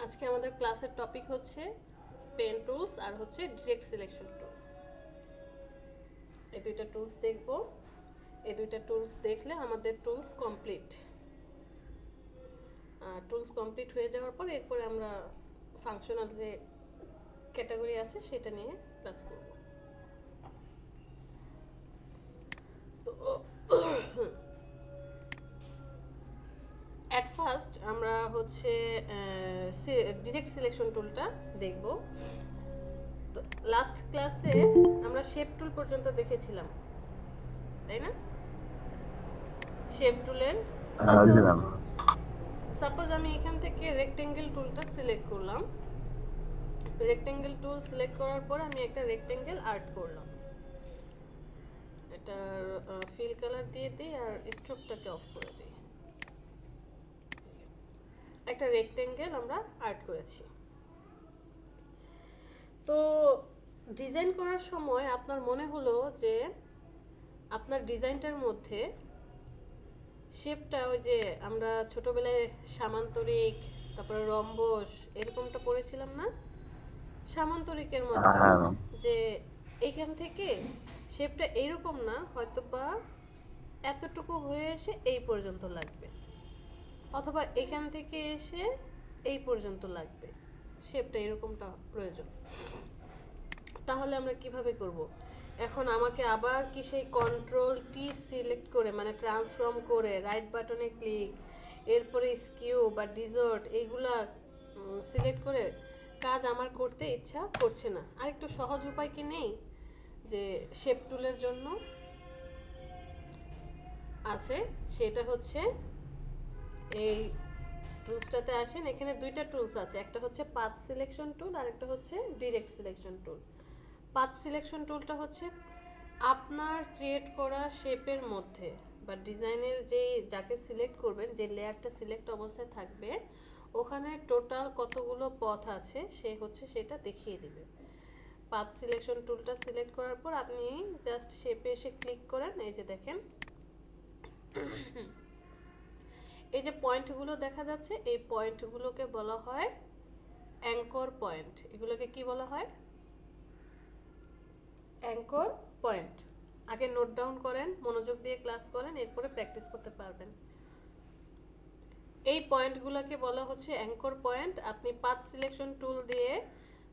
আজকে আমাদের ক্লাসের টপিক হচ্ছে পেন টুলস আর হচ্ছে ডিরেক্ট সিলেকশন টুলস। এই দুইটা টুলস দেখব। এই দুইটা টুলস দেখলে আমাদের টুলস কমপ্লিট। টুলস কমপ্লিট হয়ে যাওয়ার পর এরপরে আমরা ফাংশনাল যে ক্যাটাগরি আছে সেটা নিয়ে ক্লাস করব। তো অ্যাট ফার্স্ট আমরা হচ্ছে ডিরেক্ট সিলেকশন টুলটা দেখব। তো লাস্ট ক্লাসে আমরা শেপ টুল পর্যন্ত দেখেছিলাম, তাই না? শেপ টুলের সাপোজ আমি এখান থেকে রেক্টেঙ্গেল টুলটা সিলেক্ট করলাম। রেক্টেঙ্গেল টুল সিলেক্ট করার পর আমি একটা রেক্টেঙ্গেল আর্ট করলাম। এটার ফিল কালার দিয়ে দিই আর স্ট্রোকটাকে অফ করে দিই। একটা রেক্টেঙ্গেল আমরা আর্ট করেছি। তো ডিজাইন করার সময় আপনার মনে হলো যে আপনার ডিজাইনটার মধ্যে শেপটা ওই যে আমরা ছোটবেলায় সামান্তরিক, তারপরে রম্বস এরকমটা পড়েছিলাম না, সামান্তরিকের মতো, যে এইখান থেকে শেপটা এইরকম না, হয়তো বা এতটুকু হয়ে এসে এই পর্যন্ত লাগবে, অথবা এখান থেকে এসে এই পর্যন্ত লাগবে, শেপটা এরকমটা প্রয়োজন। তাহলে আমরা কিভাবে করব? এখন আমাকে আবার কি সেই কন্ট্রোল টি সিলেক্ট করে, মানে ট্রান্সফর্ম করে রাইট বাটনে ক্লিক, এরপরে স্কিউ বা ডিজর্ট এইগুলা সিলেক্ট করে কাজ আমার করতে ইচ্ছা করছে না। আর একটু সহজ উপায় কি নেই যে শেপ টুলের জন্য? আছে, সেটা হচ্ছে এই টুলসটাতে আসেন। এখানে দুইটা টুলস আছে, একটা হচ্ছে পাথ সিলেকশন টুল আর একটা হচ্ছে direct selection tool. Path selection টুলটা হচ্ছে আপনার ক্রিয়েট করা শেপের মধ্যে বা ডিজাইনের যে যাকে সিলেক্ট করবেন, যে লেয়ারটা সিলেক্ট অবস্থায় থাকবে, ওখানে টোটাল কতগুলো পথ আছে সে হচ্ছে সেটা দেখিয়ে দিবে। পাথ সিলেকশন টুলটা সিলেক্ট করার পর আপনি জাস্ট শেপে এসে ক্লিক করেন। এই যে দেখেন, এই যে পয়েন্টগুলো দেখা যাচ্ছে, এই পয়েন্টগুলোকে বলা হয় অ্যাঙ্কর পয়েন্ট। এগুলোকে কি বলা হয়? Anchor point. আগে নোট ডাউন করেন, মনোযোগ দিয়ে ক্লাস করেন, এরপরে প্র্যাকটিস করতে পারবেন। এই পয়েন্টগুলোকে বলা হচ্ছে অ্যাঙ্কর পয়েন্ট। আপনি পাথ সিলেকশন টুল দিয়ে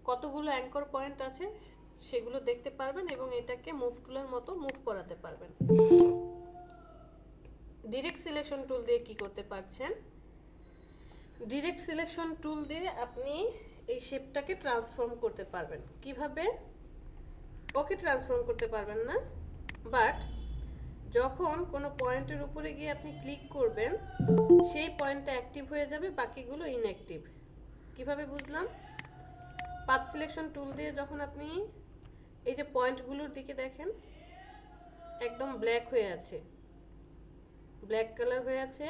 কতগুলো অ্যাঙ্কর পয়েন্ট আছে সেগুলো দেখতে পারবেন এবং এটাকে মুভ টুলের মতো মুভ করাতে পারবেন। ডিরেক্ট সিলেকশন টুল দিয়ে কি করতে পারছেন? ডিরেক্ট সিলেকশন টুল দিয়ে আপনি এই শেপটাকে ট্রান্সফর্ম করতে পারবেন। কিভাবে? ওকে ট্রান্সফর্ম করতে পারবেন না, বাট যখন কোনো পয়েন্টের উপরে গিয়ে আপনি ক্লিক করবেন সেই পয়েন্টটা অ্যাক্টিভ হয়ে যাবে, বাকিগুলো ইনঅ্যাক্টিভ। কিভাবে বুঝলাম? পাথ সিলেকশন টুল দিয়ে যখন আপনি এই যে পয়েন্টগুলোর দিকে দেখেন, একদম ব্ল্যাক হয়ে আছে, ব্ল্যাক কালার হয়ে আছে।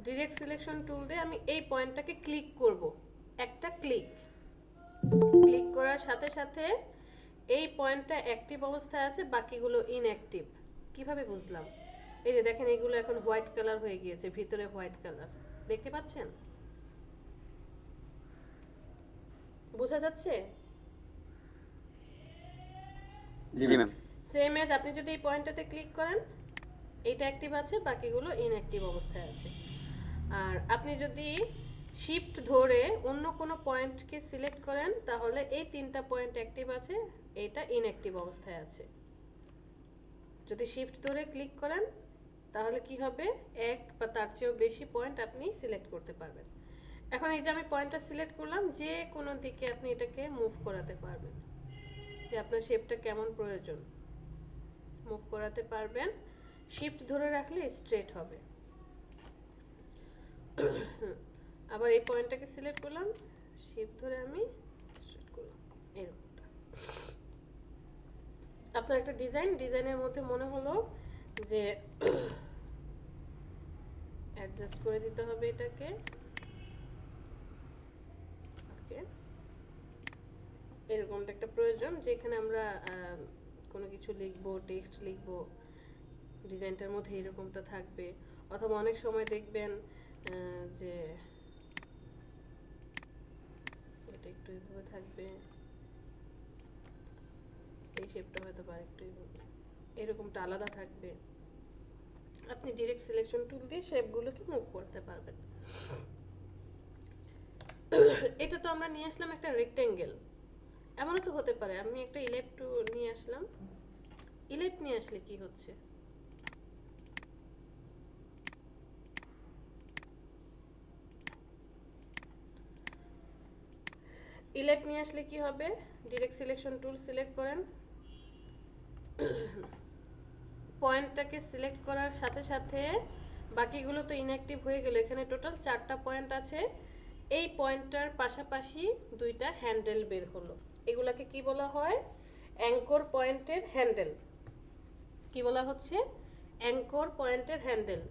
ডিরেক্ট সিলেকশন টুল দিয়ে আমি এই পয়েন্টটাকে ক্লিক করব, একটা ক্লিক করার সাথে সাথে এই পয়েন্টটা অ্যাক্টিভ অবস্থায় আছে, বাকিগুলো ইনঅ্যাক্টিভ। কিভাবে বুঝলাম? এই যে দেখেন, এগুলো এখন হোয়াইট কালার হয়ে গিয়েছে, ভিতরে হোয়াইট কালার দেখতে পাচ্ছেন? বোঝা যাচ্ছে? জি ম্যাম। সেম এজ আপনি যদি এই পয়েন্টটাতে ক্লিক করেন, এইটা অ্যাক্টিভ আছে, বাকিগুলো ইনঅ্যাক্টিভ অবস্থায় আছে। আর আপনি যদি শিফট ধরে অন্য কোনো পয়েন্টকে সিলেক্ট করেন, তাহলে এই তিনটা পয়েন্ট অ্যাক্টিভ আছে, এইটা ইনঅ্যাক্টিভ অবস্থায় আছে। যদি শিফট ধরে ক্লিক করেন তাহলে কি হবে? এক বা তার চেয়েও বেশি পয়েন্ট আপনি সিলেক্ট করতে পারবেন। এখন এই যে আমি পয়েন্টটা সিলেক্ট করলাম, যে কোনো দিকে আপনি এটাকে মুভ করাতে পারবেন, যে আপনার শেপটা কেমন প্রয়োজন মুভ করাতে পারবেন। শিফট ধরে রাখলে স্ট্রেট হবে। আবার এই পয়েন্টটাকে সিলেক্ট করলাম, শিফট ধরে আমি স্ট্রেট করলাম, এরকমটা। আপনার একটা ডিজাইনের মধ্যে মনে হলো যে অ্যাডজাস্ট করে দিতে হবে এটাকে। ওকে, এরকমটা একটা প্রয়োজন, যেখানে আমরা কোনো কিছু লিখবো, টেক্সট লিখবো, ডিজাইনটার মধ্যে এরকমটা থাকবে। অথবা অনেক সময় দেখবেন যে একটু এইভাবে থাকবে, এই শেপটা হয়তো বা একটু এইভাবে, এরকমটা আলাদা থাকবে। আপনি ডিরেক্ট সিলেকশন টুল দিয়ে শেপগুলোকে মুভ করতে পারবেন। এটা তো আমরা নিয়ে আসলাম একটা রেক্টেঙ্গেল, এমনও তো হতে পারে আমি একটা ইলেপ্ট নিয়ে আসলাম। ইলেপ্ট নিয়ে আসলে কি হচ্ছে, ইলেপ্ট নিয়ে আসলে কি হবে, ডিরেক্ট সিলেকশন টুল সিলেক্ট করেন, পয়েন্টটাকে সিলেক্ট করার সাথে সাথে বাকিগুলো তো ইনঅ্যাক্টিভ হয়ে গেল। এখানে টোটাল 4টা পয়েন্ট আছে, এই পয়েন্টটার পাশাপাশি 2টা হ্যান্ডেল বের হলো। এগুলাকে কি বলা হয়, অ্যাঙ্কর পয়েন্টের হ্যান্ডেল। কি বলা হচ্ছে, অ্যাঙ্কর পয়েন্টের হ্যান্ডেল।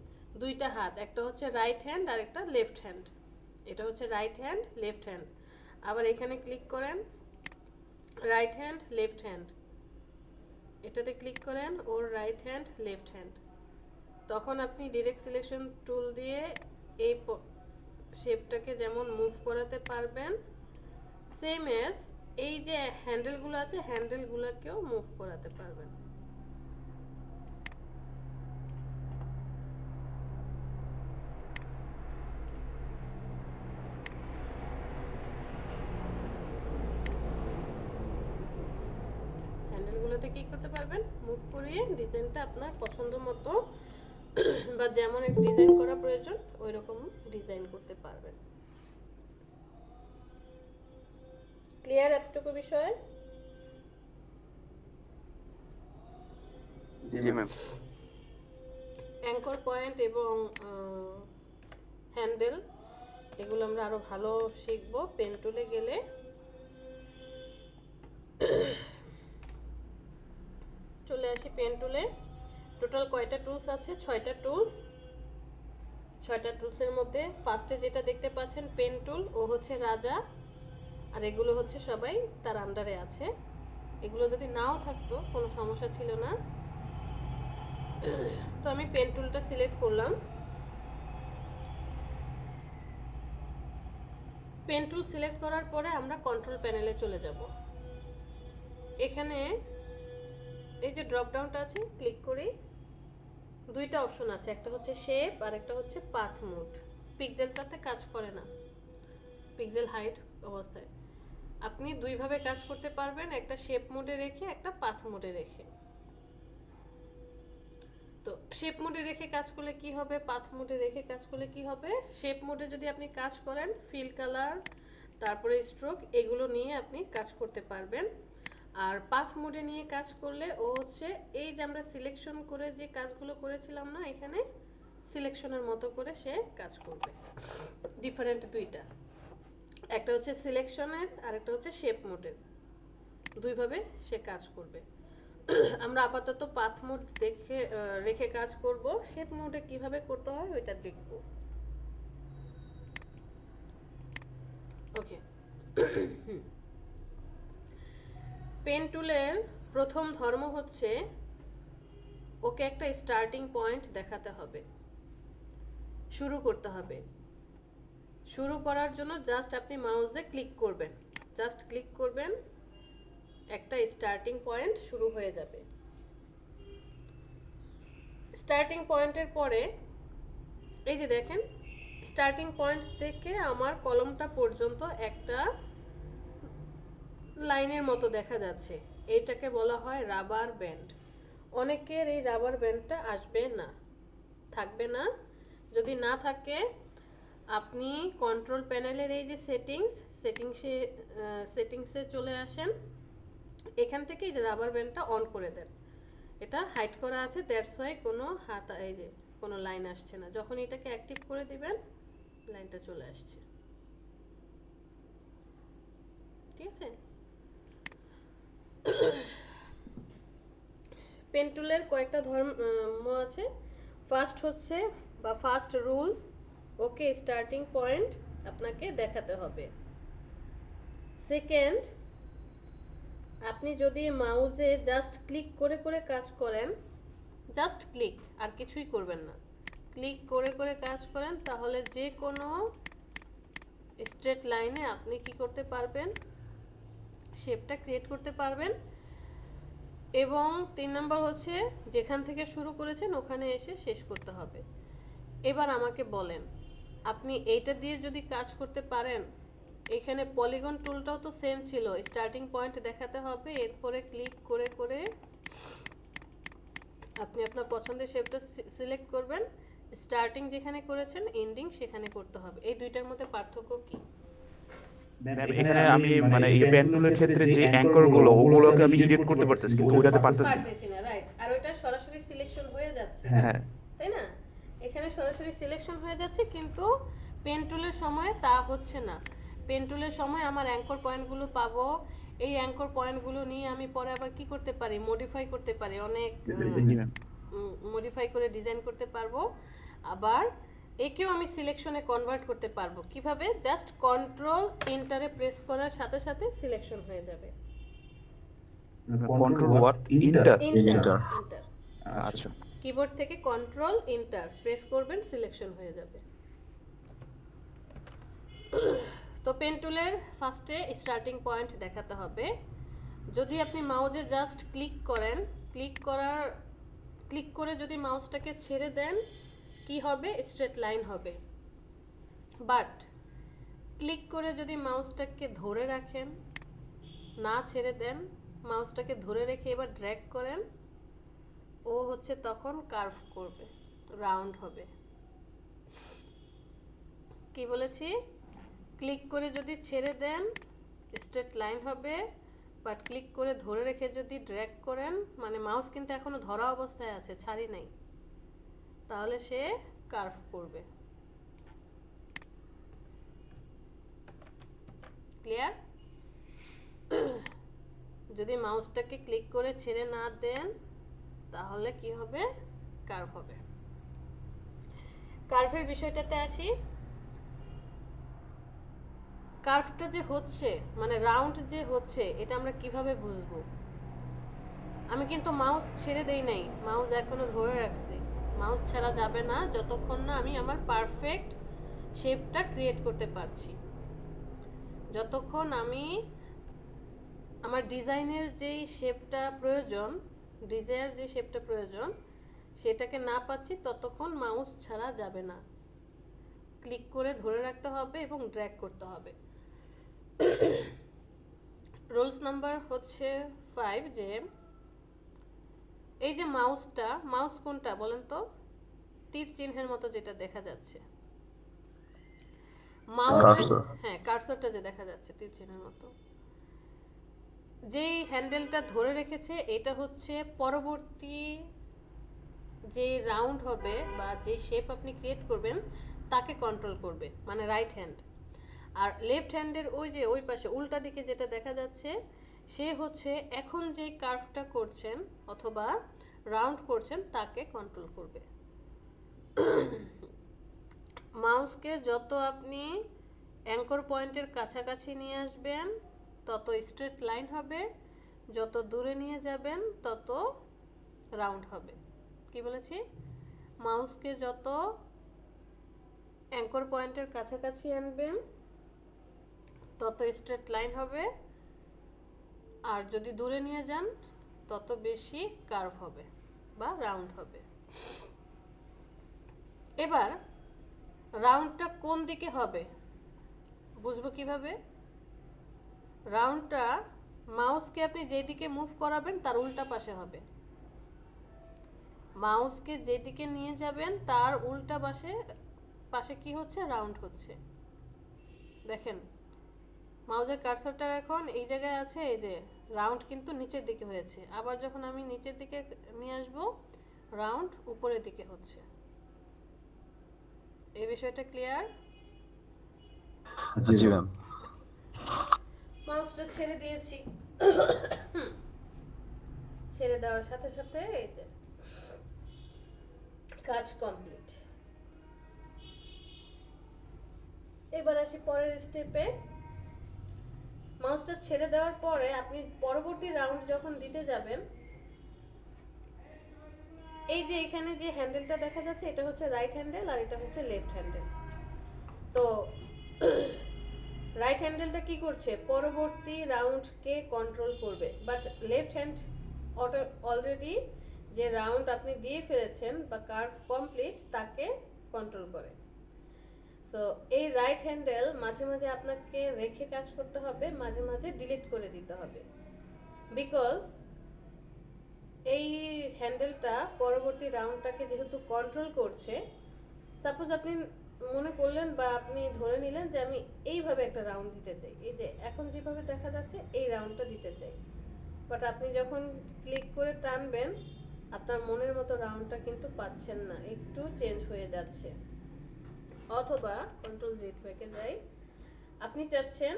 2টা হাত, একটা হচ্ছে রাইট হ্যান্ড আর একটা লেফট হ্যান্ড। এটা হচ্ছে রাইট হ্যান্ড, লেফট হ্যান্ড। আবার এখানে ক্লিক করেন, রাইট হ্যান্ড, লেফট হ্যান্ড। এটাতে ক্লিক করেন, ওর রাইট হ্যান্ড, লেফট হ্যান্ড। তখন আপনি ডিরেক্ট সিলেকশন টুল দিয়ে এই শেপটাকে যেমন মুভ করাতে পারবেন, সেম এজ এই যে হ্যান্ডেলগুলো আছে হ্যান্ডেলগুলোকেও মুভ করাতে পারবেন। হ্যান্ডেলগুলোতে কি করতে পারবেন, মুভ করিয়ে ডিজাইনটা আপনার পছন্দ মতো বা যেমন ডিজাইন করা প্রয়োজন ওই রকম ডিজাইন করতে পারবেন। ক্লিয়ার এতটুকু বিষয়ে? জি ম্যাম। অ্যাঙ্কর পয়েন্ট এবং হ্যান্ডেল এগুলো আমরা আরো ভালো শিখব পেন টুলে গেলে। চলে আসি পেন টুলে। টোটাল কয়টা টুলস আছে, 6টা টুলস। 6টা টুলসের মধ্যে ফার্স্টে যেটা দেখতে পাচ্ছেন পেন টুল, ও হচ্ছে রাজা, আর এগুলো হচ্ছে সবাই তার আন্ডারে আছে। এগুলো যদি নাও থাকতো কোনো সমস্যা ছিল না। তো আমি পেন টুলটা সিলেক্ট করলাম। পেন টুল সিলেক্ট করার পরে আমরা কন্ট্রোল প্যানেলে চলে যাব। এখানে এই যে ড্রপ ডাউনটা আছে, ক্লিক করি। 2টা অপশন আছে, একটা হচ্ছে শেপ আর একটা হচ্ছে পাথ মোড। পিক্সেলটাতে কাজ করে না, পিক্সেল হাইড অবস্থায়। আপনি 2 ভাবে কাজ করতে পারবেন, একটা শেপ মোডে রেখে একটা পাথ মোডে রেখে। তো শেপ মোডে রেখে কাজ করলে কি হবে, পাথ মোডে রেখে কাজ করলে কি হবে। শেপ মোডে যদি আপনি কাজ করেন, ফিল কালার তারপরে স্ট্রোক এগুলো নিয়ে আপনি কাজ করতে পারবেন। আর পাথ মোডে নিয়ে কাজ করলে ও হচ্ছে এই যে আমরা সিলেকশন করে যে কাজগুলো করেছিলাম না, এখানে সিলেকশনের মতো করে সে কাজ করবে। ডিফারেন্ট 2টা, একটা হচ্ছে সিলেকশনের আর একটা হচ্ছে শেপ মোডের। 2 ভাবে সে কাজ করবে। আমরা আপাতত পাথ মোড দেখে রেখে কাজ করব, শেপ মোডে কিভাবে করতে হয় ওইটা দেখব। ওকে, পেন টুলের প্রথম ধর্ম হচ্ছে ওকে একটা স্টার্টিং পয়েন্ট দেখাতে হবে, শুরু করতে হবে। শুরু করার জন্য জাস্ট আপনি মাউসে ক্লিক করবেন, জাস্ট ক্লিক করবেন, একটা স্টার্টিং পয়েন্ট শুরু হয়ে যাবে। স্টার্টিং পয়েন্টের পরে এই যে দেখেন, স্টার্টিং পয়েন্ট থেকে আমার কলমটা পর্যন্ত একটা লাইনের মতো দেখা যাচ্ছে। এইটাকে বলা হয় রাবার ব্যান্ড। অনেকের এই রাবার ব্যান্ডটা আসবে না, থাকবে না। যদি না থাকে আপনি কন্ট্রোল প্যানেলের এই যে সেটিংসে চলে আসেন, এখান থেকে এই যে রাবার ব্যান্ডটা অন করে দেন। এটা হাইড করা আছে, দ্যাটস ওয়াই কোনো এই যে কোনো লাইন আসছে না। যখন এটাকে অ্যাক্টিভ করে দিবেন লাইনটা চলে আসছে। ঠিক আছে, পেন টুলের কয়েকটা ধর্ম আছে। ফার্স্ট হচ্ছে বা ফার্স্ট রুলস, ওকে স্টার্টিং পয়েন্ট আপনাকে দেখাতে হবে। সেকেন্ড, আপনি যদি মাউসে জাস্ট ক্লিক করে করে কাজ করেন, জাস্ট ক্লিক আর কিছুই করবেন না, ক্লিক করে করে কাজ করেন, তাহলে যে কোনো স্ট্রেট লাইনে আপনি কি করতে পারবেন, শেপটা ক্রিয়েট করতে পারবেন। এবং 3 নম্বর হচ্ছে যেখান থেকে শুরু করেছেন ওখানে এসে শেষ করতে হবে। এবার আমাকে বলেন, আপনি এইটা দিয়ে যদি কাজ করতে পারেন, এখানে পলিগন টুলটাও তো সেম ছিল, স্টার্টিং পয়েন্ট দেখাতে হবে, এরপরে ক্লিক করে করে আপনি আপনার পছন্দের শেপটা সিলেক্ট করবেন, স্টার্টিং যেখানে করেছেন এন্ডিং সেখানে করতে হবে। এই দুইটার মধ্যে পার্থক্য কি? ম্যাম এখানে আমি মানে এই পেন টুলের ক্ষেত্রে যে অ্যাঙ্কর গুলো ওগুলোকে আমি এডিট করতে পারতেছি কিন্তু ওইটাতে পারতেছি না। পারতেছি না, রাইট। আর ওইটা সরাসরি সিলেকশন হয়ে যাচ্ছে, হ্যাঁ তাই না? এখানে সরাসরি সিলেকশন হয়ে যাচ্ছে, কিন্তু পেন টুলের সময় তা হচ্ছে না। পেন টুলের সময় আমার অ্যাঙ্কর পয়েন্টগুলো পাবো, এই অ্যাঙ্কর পয়েন্টগুলো নিয়ে আমি পরে আবার কি করতে পারি, মডিফাই করতে পারি, অনেক জি ম্যাম। মডিফাই করে ডিজাইন করতে পারবো। আবার একেও আমি সিলেকশনে কনভার্ট করতে পারবো। কিভাবে? জাস্ট কন্ট্রোল এন্টারে প্রেস করার সাথে সাথে সিলেকশন হয়ে যাবে। Control what inter. এন্টার। আচ্ছা কিবোর্ড থেকে কন্ট্রোল এন্টার প্রেস করবেন, সিলেকশন হয়ে যাবে। তো পেন টুলের ফার্স্টে স্টার্টিং পয়েন্ট দেখাতে হবে। যদি আপনি মাউসে জাস্ট ক্লিক করেন, ক্লিক করে যদি মাউসটাকে ছেড়ে দেন কি হবে? স্ট্রেট লাইন হবে। বাট ক্লিক করে যদি মাউসটাকে ধরে রাখেন, না ছেড়ে দেন, মাউসটাকে ধরে রেখে এবার ড্র্যাগ করেন, ও হচ্ছে তখন কার্ভ করবে, রাউন্ড হবে। কি বলেছি? ক্লিক করে যদি ছেড়ে দেন স্ট্রেট লাইন হবে, বাট ক্লিক করে ধরে রেখে যদি ড্র্যাগ করেন, মানে মাউস কিন্তু এখনো ধরা অবস্থায় আছে, ছাড়ি নাই, তাহলে সে কার্ভ করবে। ক্লিয়ার? যদি মাউসটাকে ক্লিক করে ছেড়ে না দেন তাহলে কি হবে? কার্ভ হবে। কার্ভের বিষয়টাতে আসি। কার্ভটা যে হচ্ছে, মানে রাউন্ড যে হচ্ছে, এটা আমরা কিভাবে বুঝবো? আমি কিন্তু মাউস ছেড়ে দেই নাই, মাউস এখনো ধরে রাখছি। মাউস ছাড়া যাবে না যতক্ষণ না আমি আমার পারফেক্ট শেপটা ক্রিয়েট করতে পারছি। যতক্ষণ আমি আমার ডিজাইনের যেই শেপটা প্রয়োজন, ডিজাইনের যে শেপটা প্রয়োজন সেটাকে না পাচ্ছি, ততক্ষণ মাউস ছাড়া যাবে না। ক্লিক করে ধরে রাখতে হবে এবং ড্র্যাগ করতে হবে। রুলস নাম্বার হচ্ছে 5, যে এই যে মাউসটা, মাউস কোনটা বলেন তো? তীর চিহ্নের মতো যেটা দেখা যাচ্ছে মাউস, হ্যাঁ কার্সরটা যে দেখা যাচ্ছে তীর চিহ্নের মতো, যেই হ্যান্ডেলটা ধরে রেখেছে এটা হচ্ছে পরবর্তী যে রাউন্ড হবে বা যে শেপ আপনি ক্রিয়েট করবেন তাকে কন্ট্রোল করবে, মানে রাইট হ্যান্ড। আর লেফট হ্যান্ডের ওই যে ওই পাশে উল্টা দিকে যেটা দেখা যাচ্ছে সে হচ্ছে এখন যে কার্ভটা করছেন অথবা রাউন্ড করছেন তাকে কন্ট্রোল করবে। মাউসকে যত আপনি অ্যাঙ্কর পয়েন্টের কাছাকাছি নিয়ে আসবেন তত স্ট্রেট লাইন হবে, যত দূরে নিয়ে যাবেন তত রাউন্ড হবে। কি বলেছি? মাউসকে যত অ্যাঙ্কর পয়েন্টের কাছাকাছি আনবেন তত স্ট্রেট লাইন হবে, আর যদি দূরে নিয়ে যান তত বেশি কার্ভ হবে বা রাউন্ড হবে। এবার রাউন্ডটা কোন দিকে হবে বুঝবো কিভাবে? রাউন্ডটা মাউসকে আপনি যেদিকে মুভ করাবেন তার উল্টা পাশে হবে। মাউসকে যেদিকে নিয়ে যাবেন তার উল্টা পাশে কি হচ্ছে? রাউন্ড হচ্ছে। দেখেন মাউসের কার্সরটা এখন এই জায়গায় আছে, এই যে রাউন্ড কিন্তু নিচের দিকে হয়েছে, আবার যখন আমি নিচের দিকে নিয়ে আসব রাউন্ড উপরের দিকে হচ্ছে। এই বিষয়টা ক্লিয়ার? জি ম্যাম। মাউসটা ছেড়ে দিয়েছি, ছেড়ে দেওয়ার সাথে সাথে এই যে কাজ কমপ্লিট। এবার আসি পরের স্টেপে। মাউসটা ছেড়ে দেওয়ার পরে আপনি পরবর্তী রাউন্ড যখন দিতে যাবেন, এই যে এখানে যে হ্যান্ডেলটা দেখা যাচ্ছে এটা হচ্ছে রাইট হ্যান্ডেল আর এটা হচ্ছে লেফট হ্যান্ডেল। তো রাইট হ্যান্ডেলটা কি করছে, পরবর্তী রাউন্ডকে কন্ট্রোল করবে, বাট লেফট হ্যান্ড অলরেডি যে রাউন্ড আপনি দিয়ে ফেলেছেন বা কার্ভ কমপ্লিট তাকে কন্ট্রোল করে। সো এই রাইট হ্যান্ডেল মাঝে মাঝে আপনাকে রেখে কাজ করতে হবে, মাঝে মাঝে ডিলিট করে দিতে হবে, বিকজ এই হ্যান্ডেলটা পরবর্তী রাউন্ডটাকে যেহেতু কন্ট্রোল করছে, সাপোজ আপনি মনে করলেন বা আপনি ধরে নিলেন যে আমি এইভাবে একটা রাউন্ড দিতে চাই, এই যে এখন যেভাবে দেখা যাচ্ছে এই রাউন্ডটা দিতে চাই, বাট আপনি যখন ক্লিক করে টানবেন আপনার মনের মতো রাউন্ডটা কিন্তু পাচ্ছেন না, একটু চেঞ্জ হয়ে যাচ্ছে। অথবা কন্ট্রোল জেড ব্যাকে যাই, আপনি চাচ্ছেন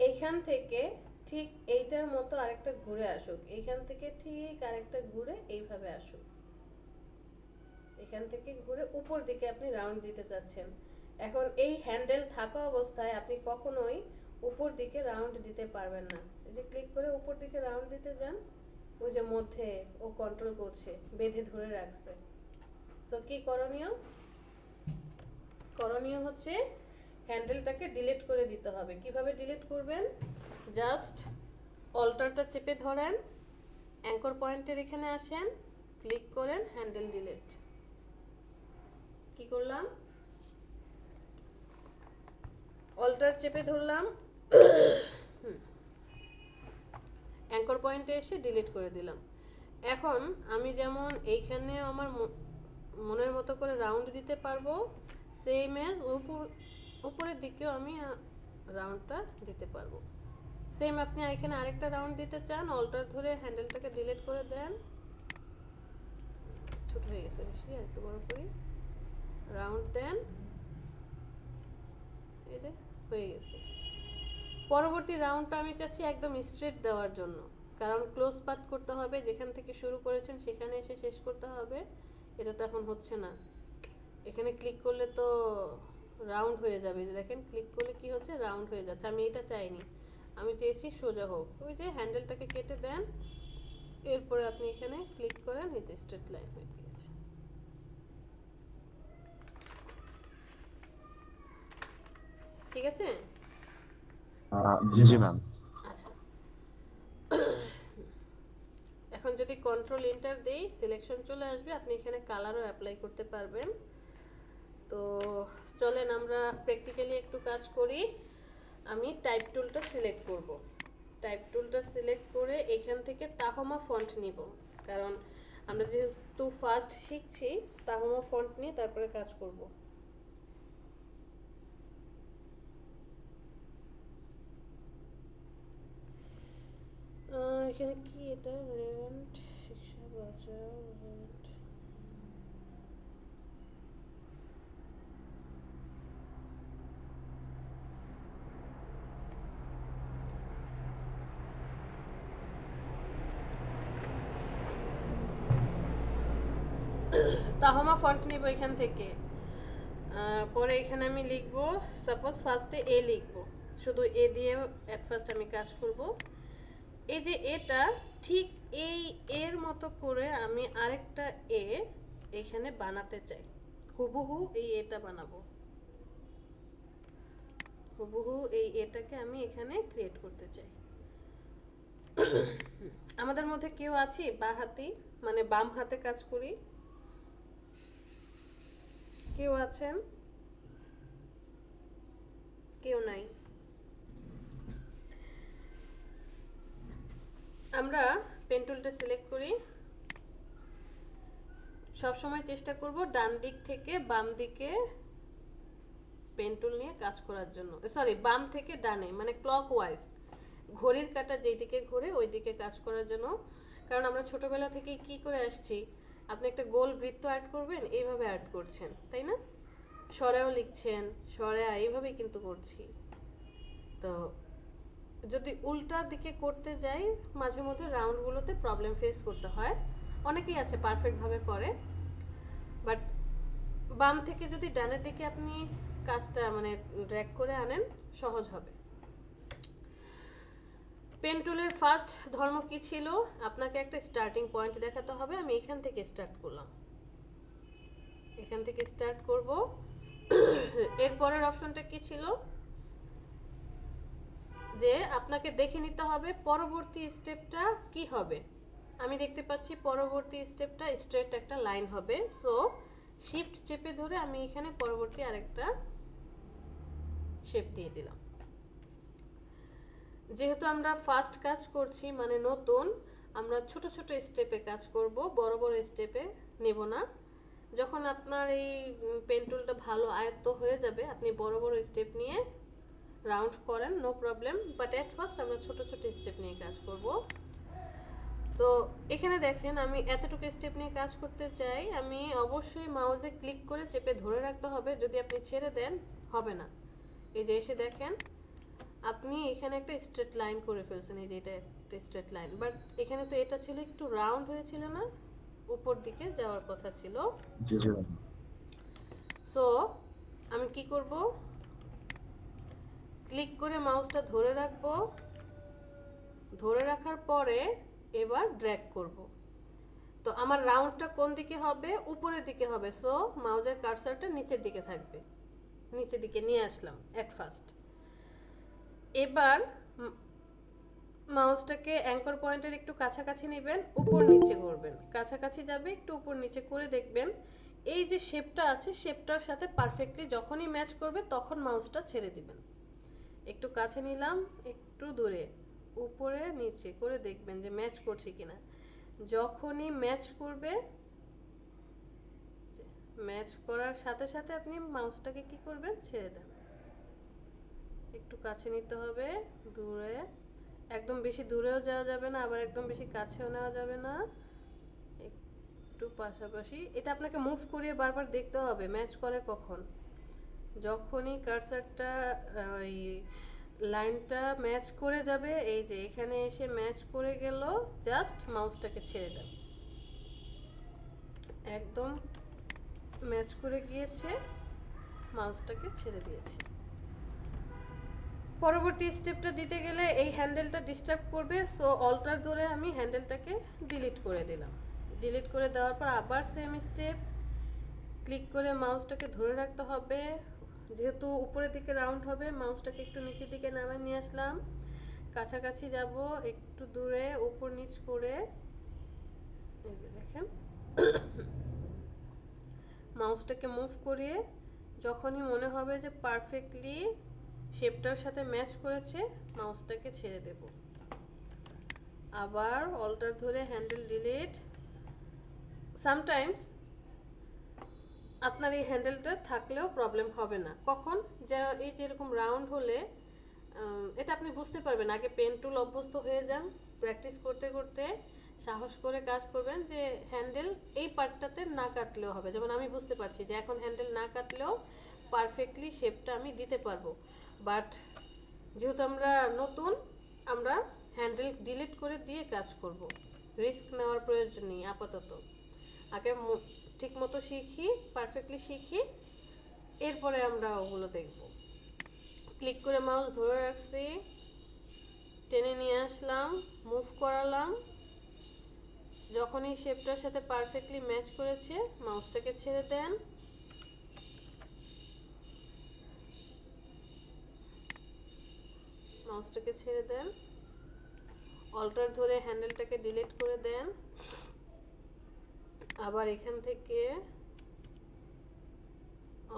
এইখান থেকে ঠিক এইটার মতো আরেকটা ঘুরে আসুক, এইখান থেকে ঠিক আরেকটা ঘুরে এইভাবে আসুক, এখান থেকে ঘুরে উপর দিকে আপনি রাউন্ড দিতে চাচ্ছেন। এখন এই হ্যান্ডেল থাকা অবস্থায় আপনি কখনোই উপর দিকে রাউন্ড দিতে পারবেন না। এই যে ক্লিক করে উপর দিকে রাউন্ড দিতে যান, ওই যে মধ্যে ও কন্ট্রোল করছে, বেঁধে ধরে রাখছে। সো কি করণীয়? করণীয় হচ্ছে হ্যান্ডেলটাকে ডিলিট করে দিতে হবে। কিভাবে ডিলিট করবেন? জাস্ট অল্টারটা চেপে ধরেন, অ্যাঙ্কর পয়েন্টের এখানে আসেন, ক্লিক করেন, হ্যান্ডেল ডিলিট। কি করলাম? অল্টার চেপে ধরলাম, অ্যাঙ্কর পয়েন্টে এসে ডিলিট করে দিলাম। এখন আমি যেমন এইখানে আমার মনের মতো করে রাউন্ড দিতে পারবো, সেম এজ উপরের দিকেও আমি রাউন্ডটা দিতে পারবো। সেম আপনি এখানে আরেকটা রাউন্ড দিতে চান, অল্টার ধরে হ্যান্ডেলটাকে ডিলিট করে দেন, ছোট হয়ে গেছে বেশি, আর একটু বড় করি, রাউন্ড দেন, এই যে হয়ে গেছে। পরবর্তী রাউন্ডটা আমি চাচ্ছি একদম স্ট্রেট দেওয়ার জন্য, কারণ ক্লোজ পাথ করতে হবে, যেখান থেকে শুরু করেছেন সেখানে এসে শেষ করতে হবে। এটা তো এখন হচ্ছে না, এখানে ক্লিক করলে তো রাউন্ড হয়ে যাবে, যে দেখেন ক্লিক করলে কি হচ্ছে, রাউন্ড হয়ে যাচ্ছে। আমি এটা চাইনি, আমি চেয়েছি সোজা হোক। ওই যে হ্যান্ডেলটাকে কেটে দেন, এরপরে আপনি এখানে ক্লিক করেন, এই যে স্ট্রেট লাইন হয়ে গিয়েছে। ঠিক আছে? জি ম্যাম। আচ্ছা, এখন যদি কন্ট্রোল এন্টার দেই সিলেকশন চলে আসবে, আপনি এখানে কালারও অ্যাপ্লাই করতে পারবেন। তো চলেন আমরা প্র্যাকটিক্যালি একটু কাজ করি। আমি টাইপ টুলটা সিলেক্ট করব, টাইপ টুলটা সিলেক্ট করে এখান থেকে তাহমা ফন্ট নিব, কারণ আমরা যেহেতু ফার্স্ট শিখছি তাহমা ফন্ট নিয়ে তারপরে কাজ করব। এখানে কি এটা, রেন্ট শিক্ষা বাজার রেন্ট, তাহমা ফন্ট নিব এখান থেকে। পরে এখানে আমি লিখব, সাপোজ ফার্স্টে এ লিখব, শুধু এ দিয়ে অ্যাট ফার্স্ট আমি কাজ করব। এই যে এটা ঠিক এই এর মতো করে আমি আরেকটা এ এখানে বানাতে চাই, হুবহু এই এটা বানাবো, হুবহু এই এটাকে আমি এখানে ক্রিয়েট করতে চাই। আমাদের মধ্যে কেউ আছে বা হাতি, মানে বাম হাতে কাজ করি? কেউ আছেন? কেউ নাই। আমরা পেন টুলটা সিলেক্ট করি, সব সময় চেষ্টা করব ডান দিক থেকে বাম দিকে পেন টুল নিয়ে কাজ করার জন্য, সরি বাম থেকে ডানে, মানে ক্লকওয়াইজ, ঘড়ির কাঁটা যেই দিকে ঘোরে ওই দিকে কাজ করার জন্য। কারণ আমরা ছোটবেলা থেকেই কি করে আসছি, আপনি একটা গোল বৃত্ত অ্যাড করবেন, এইভাবে অ্যাড করছেন, তাই না? সরেও লিখছেন, সরে এইভাবেই কিন্তু করছি। তো যদি উল্টা দিকে করতে যাই মাঝে মধ্যে রাউন্ডগুলোতে প্রবলেম ফেস করতে হয়, অনেকেই আছে পারফেক্টভাবে করে, বাট বাম থেকে যদি ডানের দিকে আপনি কাজটা মানে ড্র্যাগ করে আনেন সহজ হবে। পেন টুলের ফার্স্ট ধর্ম কি ছিল, আপনাকে একটা স্টার্টিং পয়েন্ট দেখাতে হবে। আমি এখান থেকে স্টার্ট করলাম, এখান থেকে স্টার্ট করব। এরপরের অপশনটা কি ছিল, যে আপনাকে দেখে নিতে হবে পরবর্তী স্টেপটা কি হবে। আমি দেখতে পাচ্ছি পরবর্তী স্টেপটা স্ট্রেট একটা লাইন হবে, সো শিফট চেপে ধরে আমি এখানে পরবর্তী আরেকটা শেপ দিয়ে দিলাম। যেহেতু আমরা ফার্স্ট কাজ করছি মানে নতুন, আমরা ছোট ছোট স্টেপে কাজ করব, বড় বড় স্টেপে নেব না। যখন আপনার এই পেন টুলটা ভালো আয়ত্ত হয়ে যাবে আপনি বড় বড় স্টেপ নিয়ে রাউন্ড করেন, no problem, but at first আমরা ছোট ছোট স্টেপ নিয়ে কাজ করব। তো এখানে দেখেন আমি এতটুকু স্টেপ নিয়ে কাজ করতে চাই, আমি অবশ্যই মাউসে ক্লিক করে চেপে ধরে রাখতে হবে, যদি আপনি ছেড়ে দেন হবে না। এই যে এসে দেখেন আপনি এখানে একটা স্ট্রেট লাইন করে ফেলছেন, এই যে এটা একটা স্ট্রেট লাইন, বাট এখানে তো এটা ছিল একটু রাউন্ড হয়েছিল না, উপর দিকে যাওয়ার কথা ছিল। সো আমি কি করব, ক্লিক করে মাউসটা ধরে রাখবো, ধরে রাখার পরে এবার ড্র্যাগ করব। তো আমার রাউন্ডটা কোন দিকে হবে, উপরের দিকে হবে, সো মাউসের কার্সারটা নিচের দিকে থাকবে, নিচের দিকে নিয়ে আসলাম এট ফার্স্ট। এবার মাউসটাকে অ্যাঙ্কর পয়েন্টের একটু কাছাকাছি নেবেন, উপর নিচে করবেন, কাছাকাছি যাবে একটু উপর নিচে করে দেখবেন এই যে শেপটা আছে শেপটার সাথে পারফেক্টলি যখনই ম্যাচ করবে তখন মাউসটা ছেড়ে দিবেন। একটু কাছে নিলাম, একটু দূরে, উপরে নিচে করে দেখবেন যে ম্যাচ করছে কিনা। যখনই ম্যাচ করবে, ম্যাচ করার সাথে সাথে আপনি মাউসটাকে কি করবেন, ছেড়ে দেন। একটু কাছে নিতে হবে, দূরে, একদম বেশি দূরেও যাওয়া যাবে না, আবার একদম বেশি কাছেও নেওয়া যাবে না, একটু পাশাপাশি। এটা আপনাকে মুভ করিয়ে বারবার দেখতে হবে ম্যাচ করে কখন। যখনই কার্সারটা এই লাইনটা ম্যাচ করে যাবে, এই যে এখানে এসে ম্যাচ করে গেল, জাস্ট মাউসটাকে ছেড়ে দেন। একদম ম্যাচ করে গিয়েছে, মাউসটাকে ছেড়ে দিয়েছি। পরবর্তী স্টেপটা দিতে গেলে এই হ্যান্ডেলটা ডিস্টার্ব করবে, সো অল্টার ধরে আমি হ্যান্ডেলটাকে ডিলিট করে দিলাম। ডিলিট করে দেওয়ার পর আবার সেম স্টেপ, ক্লিক করে মাউসটাকে ধরে রাখতে হবে, যেহেতু উপরের দিকে রাউন্ড হবে মাউসটাকে একটু নিচের দিকে নামিয়ে নিয়ে আসলাম, কাছাকাছি যাব, একটু দূরে, উপর নিচ করে, এই যে দেখেন মাউসটাকে মুভ করিয়ে যখনই মনে হবে যে পারফেক্টলি শেপটার সাথে ম্যাচ করেছে মাউসটাকে ছেড়ে দেব। আবার অল্টার ধরে হ্যান্ডেল ডিলিট। সামটাইমস আপনার এই হ্যান্ডেলটা থাকলেও প্রবলেম হবে না। কখন, যা এই যেরকম রাউন্ড হলে এটা আপনি বুঝতে পারবেন, আগে পেন টুল অভ্যস্ত হয়ে যান, প্র্যাকটিস করতে করতে সাহস করে কাজ করবেন যে হ্যান্ডেল এই পার্টটাতে না কাটলেও হবে। যেমন আমি বুঝতে পারছি যে এখন হ্যান্ডেল না কাটলেও পারফেক্টলি শেপটা আমি দিতে পারবো, বাট যেহেতু আমরা নতুন, আমরা হ্যান্ডেল ডিলিট করে দিয়ে কাজ করব, রিস্ক নেওয়ার প্রয়োজন নেই আপাতত। আগে ঠিক মতো শিখি, পারফেক্টলি শিখি, এরপরে আমরা ওগুলো দেখব। ক্লিক করে মাউস ধরে রাখছি, টেনে নিয়ে আসলাম, মুভ করালাম, যখনই শেপটার সাথে পারফেক্টলি ম্যাচ করেছে মাউসটাকে ছেড়ে দেন। মাউসটাকে ছেড়ে দেন, অল্টার ধরে হ্যান্ডেলটাকে ডিলিট করে দেন, আবার এখান থেকে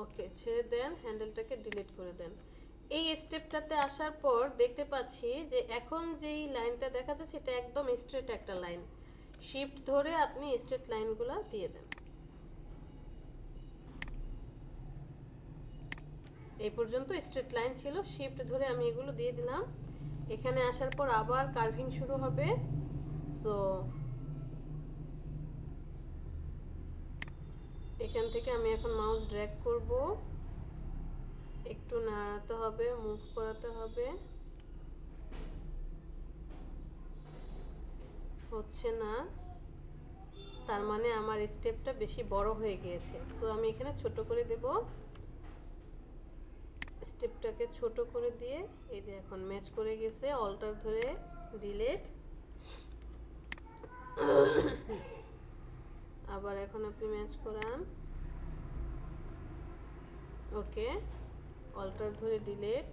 ওকে ছেড়ে দেন, হ্যান্ডেলটাকে ডিলিট করে দেন। এই স্টেপটাতে আসার পর দেখতে পাচ্ছি যে এখন যেই লাইনটা দেখা যাচ্ছে এটা একদম স্ট্রেট একটা লাইন, শিফট ধরে আপনি স্ট্রেট লাইনগুলো দিয়ে দেন। এই পর্যন্ত স্ট্রেট লাইন ছিল, শিফট ধরে আমি এগুলো দিয়ে দিলাম। এখানে আসার পর আবার কার্ভিং শুরু হবে, সো এখান থেকে আমি এখন মাউস ড্র্যাগ করব, একটু নাড়াতে হবে, মুভ করাতে হবে, হচ্ছে না, তার মানে আমার স্টেপটা বেশি বড় হয়ে গিয়েছে, সো আমি এখানে ছোট করে দেব। স্টেপটাকে ছোট করে দিয়ে এই যে এখন ম্যাচ করে গেছে, অল্টার ধরে ডিলিট। আবার এখন আপনি ম্যাচ করান, ওকে, অল্টার ধরে ডিলিট,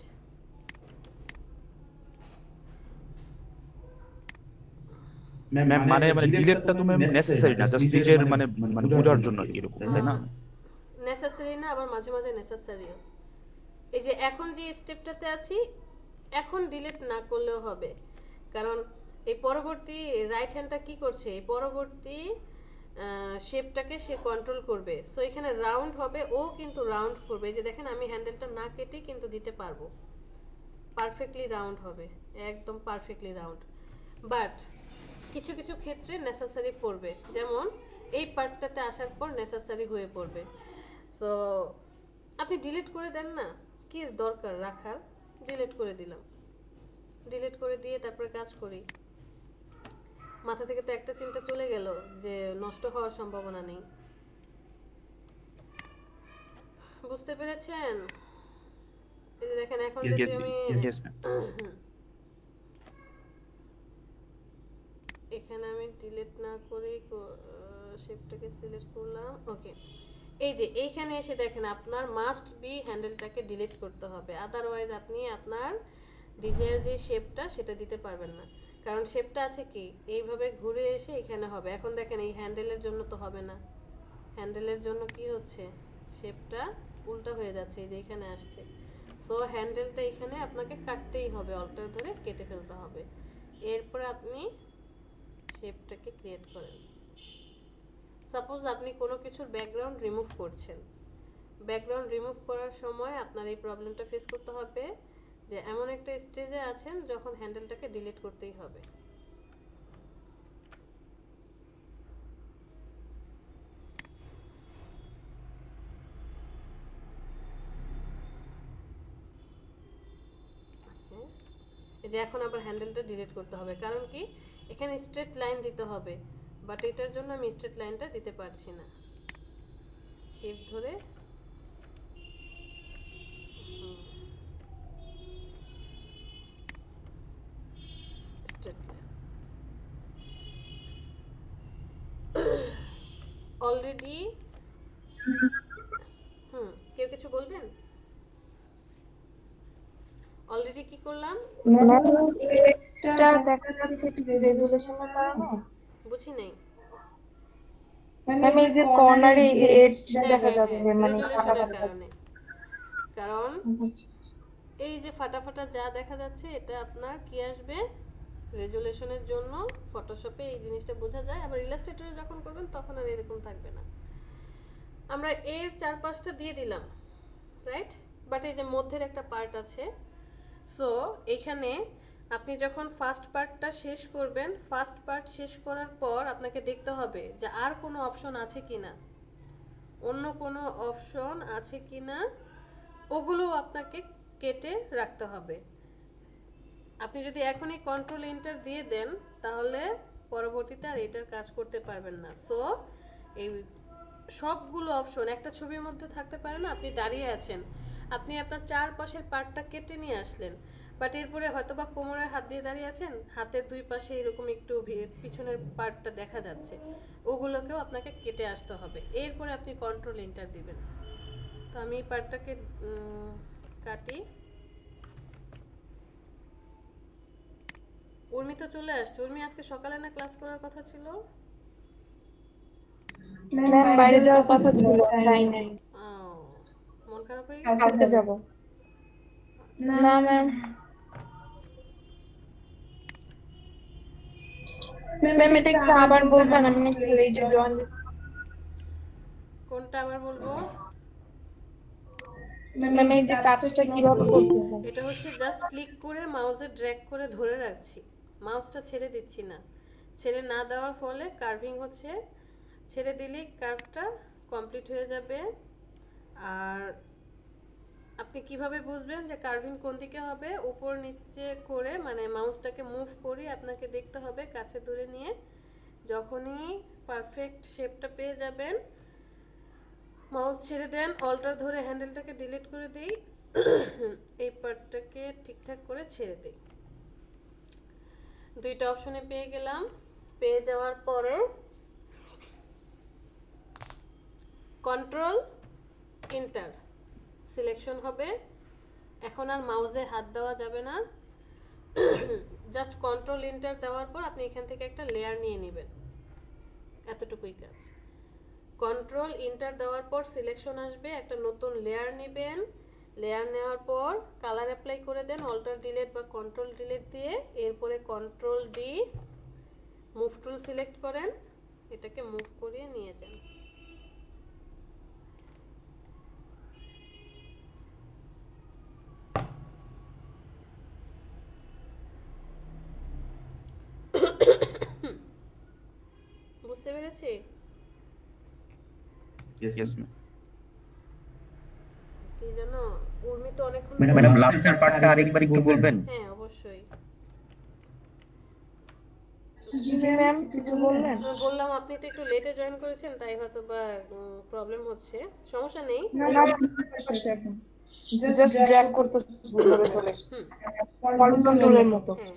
ম্যাম মানে মানে ডিলেটটা তো ম্যাম নেসেসারি না, জাস্ট নিজের মানে মানে বোঝার জন্য আর কি, এরকম তাই না? নেসেসারি না, আবার মাঝে মাঝে নেসেসারিও। এই যে এখন যে স্টেপটাতে আছি, এখন ডিলিট না করলেও হবে, কারণ এই পরবর্তী রাইট হ্যান্ডটা কি করছে, এই পরবর্তী শেপটাকে সে কন্ট্রোল করবে। সো এখানে রাউন্ড হবে, ও কিন্তু রাউন্ড করবে। এই যে দেখেন আমি হ্যান্ডেলটা না কেটে কিন্তু দিতে পারবো, পারফেক্টলি রাউন্ড হবে, একদম পারফেক্টলি রাউন্ড। বাট কিছু কিছু ক্ষেত্রে নেসেসারি পড়বে, যেমন এই পার্টটাতে আসার পর নেসেসারি হয়ে পড়বে। সো আপনি ডিলিট করে দেন না, কি দরকার রাখার, ডিলিট করে দিলাম। ডিলিট করে দিয়ে তারপরে কাজ করি, মাথা থেকে তো একটা চিন্তা চলে গেল যে নষ্ট হওয়ার সম্ভাবনা নেই। বুঝতে পেরেছেন? এই যে দেখেন এখন Yes, যদি yes, আমি yes, ma'am. এখানে আমি ডিলিট না করে শেপটাকে সিলেক্ট করলাম, ওকে। এই যে এইখানে এসে দেখেন আপনার মাস্ট বি হ্যান্ডেলটাকে ডিলিট করতে হবে, আদারওয়াইজ আপনি আপনার ডিজায়ার যে শেপটা সেটা দিতে পারবেন না। কারণ শেপটা আছে কি এইভাবে ঘুরে এসে এখানে হবে। এখন দেখেন এই হ্যান্ডেলের জন্য তো হবে না, হ্যান্ডেলের জন্য কি হচ্ছে, শেপটা উল্টা হয়ে যাচ্ছে, এই যে এখানে আসছে। সো হ্যান্ডেলটা এখানে আপনাকে কাটতেই হবে, অল্টার ধরে কেটে ফেলতে হবে। এরপরে আপনি শেপটাকে ক্রিয়েট করেন। সাপোজ আপনি কোনো কিছুর ব্যাকগ্রাউন্ড রিমুভ করছেন, ব্যাকগ্রাউন্ড রিমুভ করার সময় আপনার এই প্রবলেমটা ফেস করতে হবে যে এমন একটা স্টেজে আছেন যখন হ্যান্ডেলটাকে ডিলিট করতেই হবে। এই যে এখন আবার হ্যান্ডেলটা ডিলিট করতে হবে, কারণ কি এখানে স্ট্রেট লাইন দিতে হবে, বাট এটার জন্য আমি স্ট্রেট লাইনটা দিতে পারছি না। শেপ ধরে স্ট্রেট লাইন অলরেডি। কেউ কিছু বলবেন? অলরেডি কি করলাম এটা দেখা যাচ্ছে রেজুলেশনের কারণে। বুঝি নাই। ম্যাম এই যে কর্নারে এই যে এডজ দেখা যাচ্ছে মানে রেজুলেশনের কাটা কারণে, কারণ এই যে ফাটা ফাটা যা দেখা যাচ্ছে এটা আপনার কি আসবে, রেজুলেশনের জন্য। ফটোশপে এই জিনিসটা বোঝা যায়, আবার ইলাস্ট্রেটরে যখন করবেন তখন আর এরকম থাকবে না। আমরা এর চারপাশটা দিয়ে দিলাম, রাইট? বাট এই যে মধ্যের একটা পার্ট আছে, সো এখানে আপনি যখন ফার্স্ট পার্টটা শেষ করবেন, ফার্স্ট পার্ট শেষ করার পর আপনাকে দেখতে হবে যে আর কোনো অপশন আছে কিনা, অন্য কোনো অপশন আছে কিনা, ওগুলো আপনাকে কেটে রাখতে হবে। আপনি যদি এখনই কন্ট্রোল এন্টার দিয়ে দেন তাহলে পরবর্তীতে আর এটার কাজ করতে পারবেন না। সো এই সবগুলো অপশন একটা ছবির মধ্যে থাকতে পারে না। আপনি দাঁড়িয়ে আছেন, আপনি আপনার চারপাশের পার্টটা কেটে নিয়ে আসলেন, বাট এরপরে হয়তো বা কোমরের হাত দিয়ে দাঁড়িয়ে আছেন, হাতের দুই পাশে এরকম একটু পিছনের পার্টটা দেখা যাচ্ছে, ওগুলোকেও আপনাকে কেটে আসতে হবে। এরপরে আপনি কন্ট্রোল এন্টার দিবেন। তো আমি এই পার্টটাকে কাটি। উর্মি তো চলে আসছে। উর্মি আজকে সকালে না ক্লাস করার কথা ছিল? ম্যাম বাইরে যাওয়ার কথা ছিল, তাই নাই। মন খারাপ হয়ে কালকে যাব। না ম্যাম, ম্যাম এটা একটু আবার বলবেন, আমি নাকি লেটে জয়েন। কোনটা আবার বলবো? ম্যাম এই যে কাজটা কিভাবে করতেছেন? এটা হচ্ছে জাস্ট ক্লিক করে মাউসে ড্র্যাগ করে ধরে রাখছি, মাউসটা ছেড়ে দিচ্ছি না। ছেড়ে না দেওয়ার ফলে কার্ভিং হচ্ছে, ছেড়ে দিলেই কার্ভটা কমপ্লিট হয়ে যাবে। আর আপনি কিভাবে বুঝবেন যে কার্ভিং কোন দিকে হবে? উপর নিচে করে মানে মাউসটাকে মুভ করে আপনাকে দেখতে হবে কাছে দূরে নিয়ে। যখনই পারফেক্ট শেপটা পেয়ে যাবেন, মাউস ছেড়ে দেন, অল্টার ধরে হ্যান্ডেলটাকে ডিলিট করে দিই, এই পার্টটাকে ঠিকঠাক করে ছেড়ে দিই। দুইটা অপশনে পেয়ে গেলাম। পেয়ে যাওয়ার পরে কন্ট্রোল এন্টার সিলেকশন হবে। এখন আর মাউসে হাত দেওয়া যাবে না, জাস্ট কন্ট্রোল এন্টার দেওয়ার পর আপনি এখান থেকে একটা লেয়ার নিয়ে নেবেন, এতটুকুই কাজ। কন্ট্রোল এন্টার দেওয়ার পর সিলেকশন আসবে, একটা নতুন লেয়ার নেবেন, লেয়ার নেওয়ার পর কালার অ্যাপ্লাই করে দেন অল্টার ডিলিট বা কন্ট্রোল ডিলিট দিয়ে। এরপরে control D, move tool select করেন, এটাকে মুভ করিয়ে নিয়ে যান। বুঝতে পেরেছি? Yes ma'am. কি যেন উর্মি তো অনেকক্ষণ ম্যাডাম লাস্টের পার্টটা আরেকবার একটু বলবেন? হ্যাঁ অবশ্যই। জি ম্যাম, কিছু বললেন? বললাম আপনি তো একটু লেটে জয়েন করেছেন, তাই হয়তো বা প্রবলেম হচ্ছে, সমস্যা নেই। না, জাস্ট জ্যাক করতেছি বলে বলে। কন্ট্রোলের মতো। হ্যাঁ,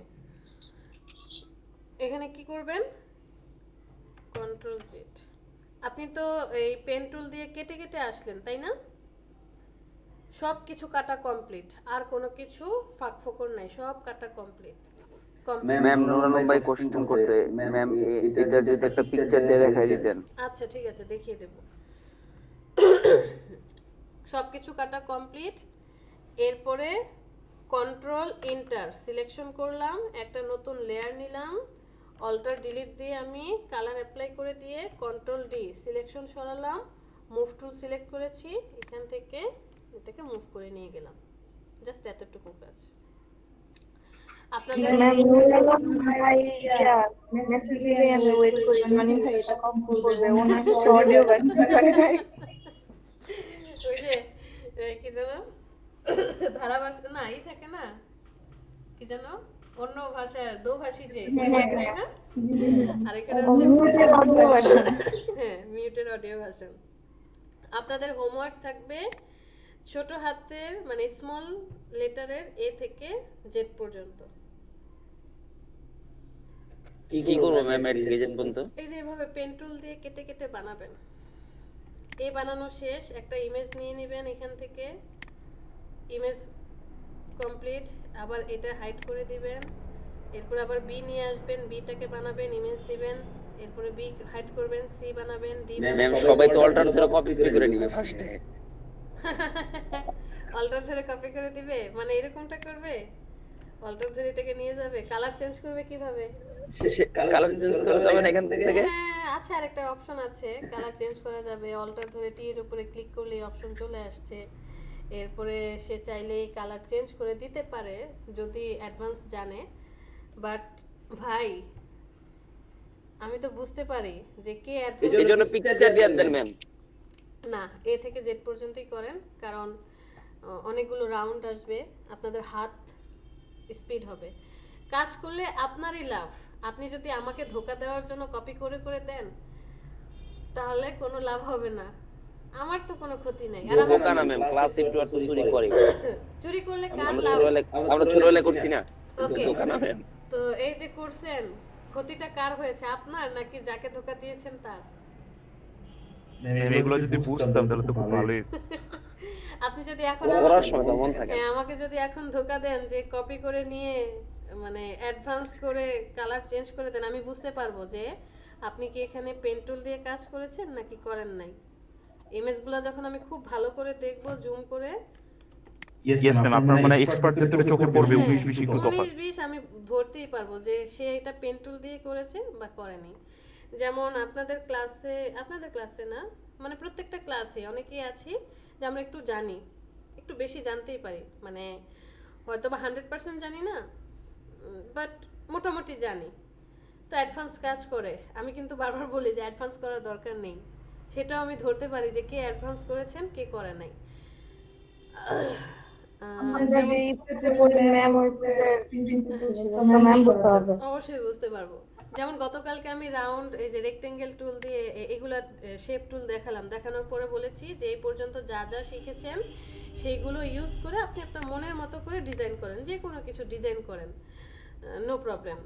এখানে কি করবেন, কন্ট্রোল জেড। আপনি তো এই পেন টুল দিয়ে কেটে কেটে আসলেন তাই না? সব কিছু কাটা কমপ্লিট, আর কোনো কিছু ফাঁক ফোকর নাই, সব কাটা কমপ্লিট। ম্যাম নুর আলম ভাই কোশ্চেন করছে, ম্যাম এটা যদি একটা পিকচার দিয়ে দেখাই দিতেন। আচ্ছা ঠিক আছে, দেখিয়ে দেব। সব কিছু কাটা কমপ্লিট। এরপরে কন্ট্রোল এন্টার সিলেকশন করলাম, একটা নতুন লেয়ার নিলাম, অল্টার ডিলিট দিয়ে আমি কালার অ্যাপ্লাই করে দিয়ে কন্ট্রোল ডি সিলেকশন সরালাম, মুভ টুল সিলেক্ট করেছি, এখান থেকে এটাকে মুভ করে নিয়ে গেলাম। জাস্ট এতটুকু কাজ। আপনাদের ম্যাম ভাই মেসেজ দিলে আমি ওয়েট করি, জনি ভাই এটা কমপ্লিট করবে, ওনার কাছে অডিও করে নাই। ওই যে কি জানো ধারাভাষ্য না ই থাকে না, কি জানো অন্য ভাষার দোভাষী যে, তাই না? আর এখানে আছে হ্যাঁ মিউটেড অডিও ভার্সন। আপনাদের হোমওয়ার্ক থাকবে ছোট হাতের মানে স্মল লেটারের এ থেকে জেড পর্যন্ত। কি করব ম্যাম এর থেকে জেন পর্যন্ত? এই যে এভাবে পেন টুল দিয়ে কেটে কেটে বানাবেন। এই বানানো শেষ, একটা ইমেজ নিয়ে নেবেন এখান থেকে, ইমেজ কমপ্লিট, আবার এটা হাইড করে দিবেন। এরপর আবার বি নিয়ে আসবেন, বিটাকে বানাবেন, ইমেজ দিবেন, এরপরে বি হাইড করবেন, সি বানাবেন, ডি ম্যাম সবাই তো অল্টার ধরে কপি করে নিবে ফার্স্টে। অল্টার ধরে কপি করে দিবে মানে এরকমটা করবে, অল্টার ধরে এটাকে নিয়ে যাবে, কালার চেঞ্জ করবে কিভাবে? কালার চেঞ্জ করা যাবে না এখান থেকে? হ্যাঁ আছে, আরেকটা অপশন আছে কালার চেঞ্জ করা যাবে। অল্টার ধরে টি এর উপরে ক্লিক করলে অপশন চলে আসছে। এরপরে সে চাইলেই কালার চেঞ্জ করে দিতে পারে যদি অ্যাডভান্স জানে। বাট ভাই আমি তো বুঝতে পারি যে কে অ্যাডভান্স। এই জন্য পিকচার দিয়ে দেন ম্যাম। না, এ থেকে জেড পর্যন্তই করেন, কারণ অনেকগুলো রাউন্ড আসবে, আপনাদের হাত স্পিড হবে। কাজ করলে আপনারই লাভ। আপনি যদি আমাকে ধোকা দেওয়ার জন্য কপি করে করে দেন তাহলে কোনো লাভ হবে না, আমার তো কোনো ক্ষতি নেই। আর ধোকা না ম্যাম, ক্লাস একটু আর চুরি করে। চুরি করলে কার আমরা লাভ? ছোটবেলায় করছি না, ওকে, ধোকা না ম্যাম। তো এই যে করছেন, ক্ষতিটা কার হয়েছে, আপনার নাকি যাকে ধোকা দিয়েছেন তার? এগুলো যদি বুঝতাম তাহলে তো খুব ভালোই। আপনি যদি এখন ওরা সময় মন থাকে। আমাকে যদি এখন ধোকা দেন যে কপি করে নিয়ে মানে অ্যাডভান্স করে কালার চেঞ্জ করে দেন, আমি বুঝতে পারবো যে আপনি কি এখানে পেন টুল দিয়ে কাজ করেছেন নাকি করেন নাই। ইমেজগুলো যখন আমি খুব ভালো করে দেখবো জুম করে, ইয়েস ম্যাম, আপনার মানে এক্সপার্টদের তো চোখে পড়বে 19-20 একটু তফাৎ। 19-20 আমি ধরতেই পারবো যে সে এটা পেন টুল দিয়ে করেছে বা করেনি। যেমন আপনাদের ক্লাসে না মানে প্রত্যেকটা ক্লাসে অনেকেই আছি যে আমরা একটু জানি, একটু বেশি জানতেই পারি, মানে হয়তো বা 100% জানি না, বাট মোটামুটি জানি। তো অ্যাডভান্স কাজ করে, আমি কিন্তু বারবার বলি যে অ্যাডভান্স করার দরকার নেই, সেটাও আমি ধরতে পারি যে কে অ্যাডভান্স করেছেন কে করে নাই। অবশ্যই বুঝতে পারবো। যেমন গতকালকে আমি রাউন্ড এই যে রেক্টেঙ্গেল টুল দিয়ে এগুলা শেপ টুল দেখানোর পরে বলেছি যে এই পর্যন্ত যা যা শিখেছেন সেইগুলো ইউজ করে আপনি আপনার মনের মতো করে ডিজাইন করেন, যে কোনো কিছু ডিজাইন করেন, নো প্রবলেম।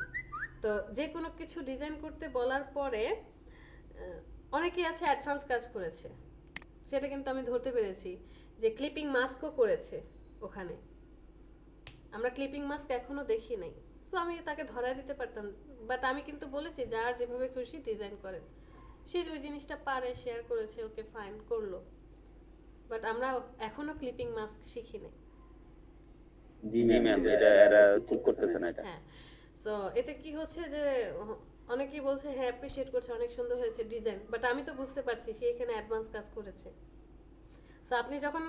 তো যে কোনো কিছু ডিজাইন করতে বলার পরে অনেকেই আছে অ্যাডভান্স কাজ করেছে, সেটা কিন্তু আমি ধরতে পেরেছি যে ক্লিপিং মাস্কও করেছে ওখানে। আমরা ক্লিপিং মাস্ক এখনো দেখি নাই, সো আমি তাকে ধরায় দিতে পারতাম, বাট আমি কিন্তু বলেছি যার যেভাবে খুশি ডিজাইন করেন। সে ওই জিনিসটা পারে, শেয়ার করেছে, ওকে ফাইন করলো। বাট আমরা এখনো ক্লিপিং মাস্ক শিখিনি। জি ম্যাম, এটা এরা ঠিক করতেছে না এটা। হ্যাঁ, সো এতে কি হচ্ছে যে অনেকেই বলছে হ্যাঁ অ্যাপ্রিশিয়েট করছে, অনেক সুন্দর হয়েছে ডিজাইন, বাট আমি তো বুঝতে পারছি সে এখানে অ্যাডভান্স কাজ করেছে। সো আপনি যখন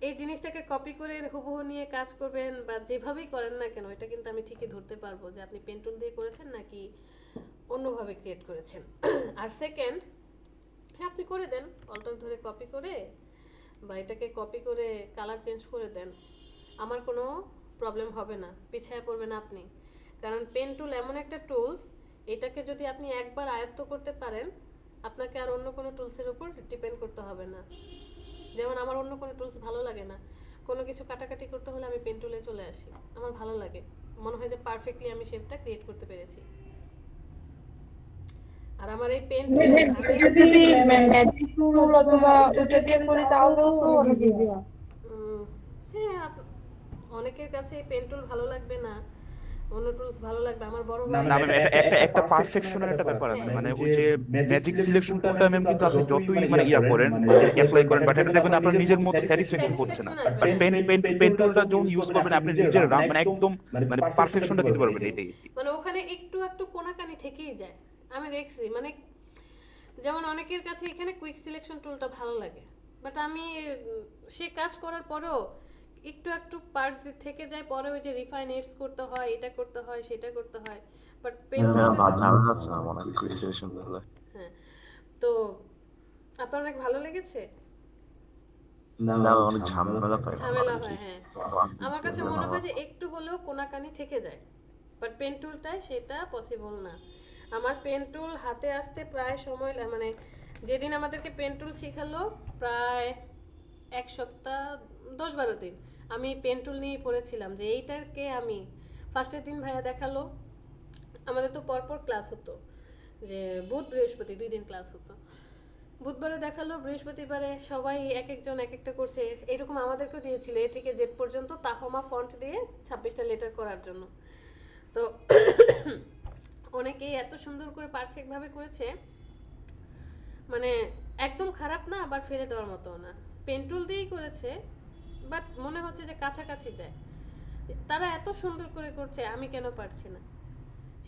এই জিনিসটাকে কপি করে হুবহু নিয়ে কাজ করবেন বা যেভাবেই করেন না কেন, এটা কিন্তু আমি ঠিকই ধরতে পারবো যে আপনি পেন টুল দিয়ে করেছেন নাকি অন্যভাবে ক্রিয়েট করেছেন। আর সেকেন্ড, হ্যাঁ আপনি করে দেন অল্টার ধরে কপি করে, বা এটাকে কপি করে কালার চেঞ্জ করে দেন, আমার কোনো প্রবলেম হবে না, পিছায় পড়বেন আপনি। কারণ পেন টুল এমন একটা টুলস, এটাকে যদি আপনি একবার আয়ত্ত করতে পারেন, আপনাকে আর অন্য কোনো টুলসের উপর ডিপেন্ড করতে হবে না। যেমন আমার অন্য কোনো টুলস ভালো লাগে না, কোনো কিছু কাটাকাটি করতে হলে আমি পেন টুলে চলে আসি, আমার ভালো লাগে, মনে হয় যে পারফেক্টলি আমি শেপটা ক্রিয়েট করতে পেরেছি। আর আমার এই পেন যদি ম্যাজিক টুল অথবা ওটা দিয়ে করি তাহলেও তো অনেক ইজি হয়। হ্যাঁ অনেকের কাছে এই পেন টুল ভালো লাগবে না, অন্য টুলস ভালো লাগবে। আমার বড় না ভাই ম্যাম, একটা পারফেকশনের একটা ব্যাপার আছে, মানে ওই যে ম্যাজিক সিলেকশন টুলটা ম্যাম কিন্তু আপনি যতই মানে ইয়া করেন, অ্যাপ্লাই করেন, বাট এটা দেখবেন আপনার নিজের মতো স্যাটিসফ্যাকশন হচ্ছে না। বাট পেন টুলটা যখন ইউজ করবেন আপনি নিজের মানে একদম মানে পারফেকশনটা দিতে পারবেন, এটাই। মানে ওখানে একটু একটু কোনাকানি থেকেই যায়, আমি দেখছি। মানে যেমন অনেকের কাছে এখানে কুইক সিলেকশন টুলটা ভালো লাগে, বাট আমি সে কাজ করার পরেও একটু একটু পার্ট থেকে যায়, পরে ওই যে রিফাইন এডস করতে হয়, এটা করতে হয়, সেটা করতে হয়। বাট পেন হ্যাঁ, তো আপনার অনেক ভালো লেগেছে? ঝামেলা হয়, হ্যাঁ। আমার কাছে মনে হয় যে একটু হলেও কোনাকানি থেকে যায়, বাট পেন টুলটায় সেটা পসিবল না। আমার পেন টুল হাতে আসতে প্রায় সময় মানে যেদিন আমাদেরকে পেন টুল শেখালো, প্রায় 1 সপ্তাহ 10-12 দিন আমি পেন টুল নিয়ে পড়েছিলাম যে এইটাকে আমি ফার্স্টের দিন ভাইয়া দেখালো। আমাদের তো পরপর ক্লাস হতো, যে বুধ বৃহস্পতি 2 দিন ক্লাস হতো। বুধবারে দেখালো, বৃহস্পতিবারে সবাই এক একজন এক একটা করছে, এরকম আমাদেরকেও দিয়েছিল এ থেকে জেড পর্যন্ত তাহমা ফন্ট দিয়ে 26টা লেটার করার জন্য। তো অনেকেই এত সুন্দর করে পারফেক্ট ভাবে করেছে, মানে একদম খারাপ না আবার ফেলে দেওয়ার মতো না, পেন টুল দিয়েই করেছে, বাট মনে হচ্ছে যে কাছাকাছি যায়। তারা এত সুন্দর করে করছে, আমি কেন পারছি না?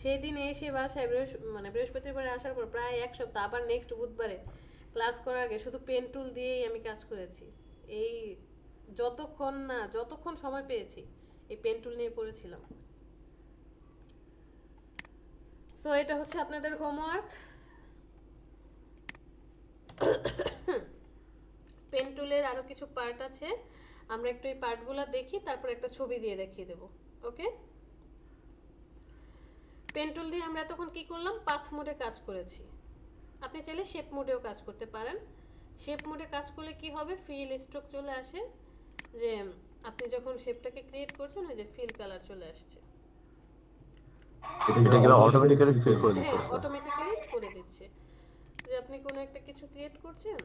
সেই দিন এসে বাসায় মানে বৃহস্পতিবারে আসার পর প্রায় 1 সপ্তাহ, আবার নেক্সট বুধবারে ক্লাস করার আগে শুধু পেন টুল দিয়েই আমি কাজ করেছি। এই যতক্ষণ সময় পেয়েছি এই পেন টুল নিয়ে পড়েছিলাম। সো এটা হচ্ছে আপনাদের হোমওয়ার্ক। পেন টুলের আরো কিছু পার্ট আছে, আমরা একটু এই পার্টগুলো দেখি, তারপর একটা ছবি দিয়ে দেখিয়ে দেব। ওকে, পেন টুল দিয়ে আমরা তখন কি করলাম, পাথ মোডে কাজ করেছি। আপনি চাইলে শেপ মোডেও কাজ করতে পারেন। শেপ মোডে কাজ করলে কি হবে, ফিল স্ট্রোক চলে আসে, যে আপনি যখন শেপটাকে ক্রিয়েট করছেন ওই যে ফিল কালার চলে আসছে, এটা কি অটোমেটিক্যালি ফিল করে হ্যাঁ দিতেছে? অটোমেটিক্যালি করে দিচ্ছে। যে আপনি কোনো একটা কিছু ক্রিয়েট করছেন,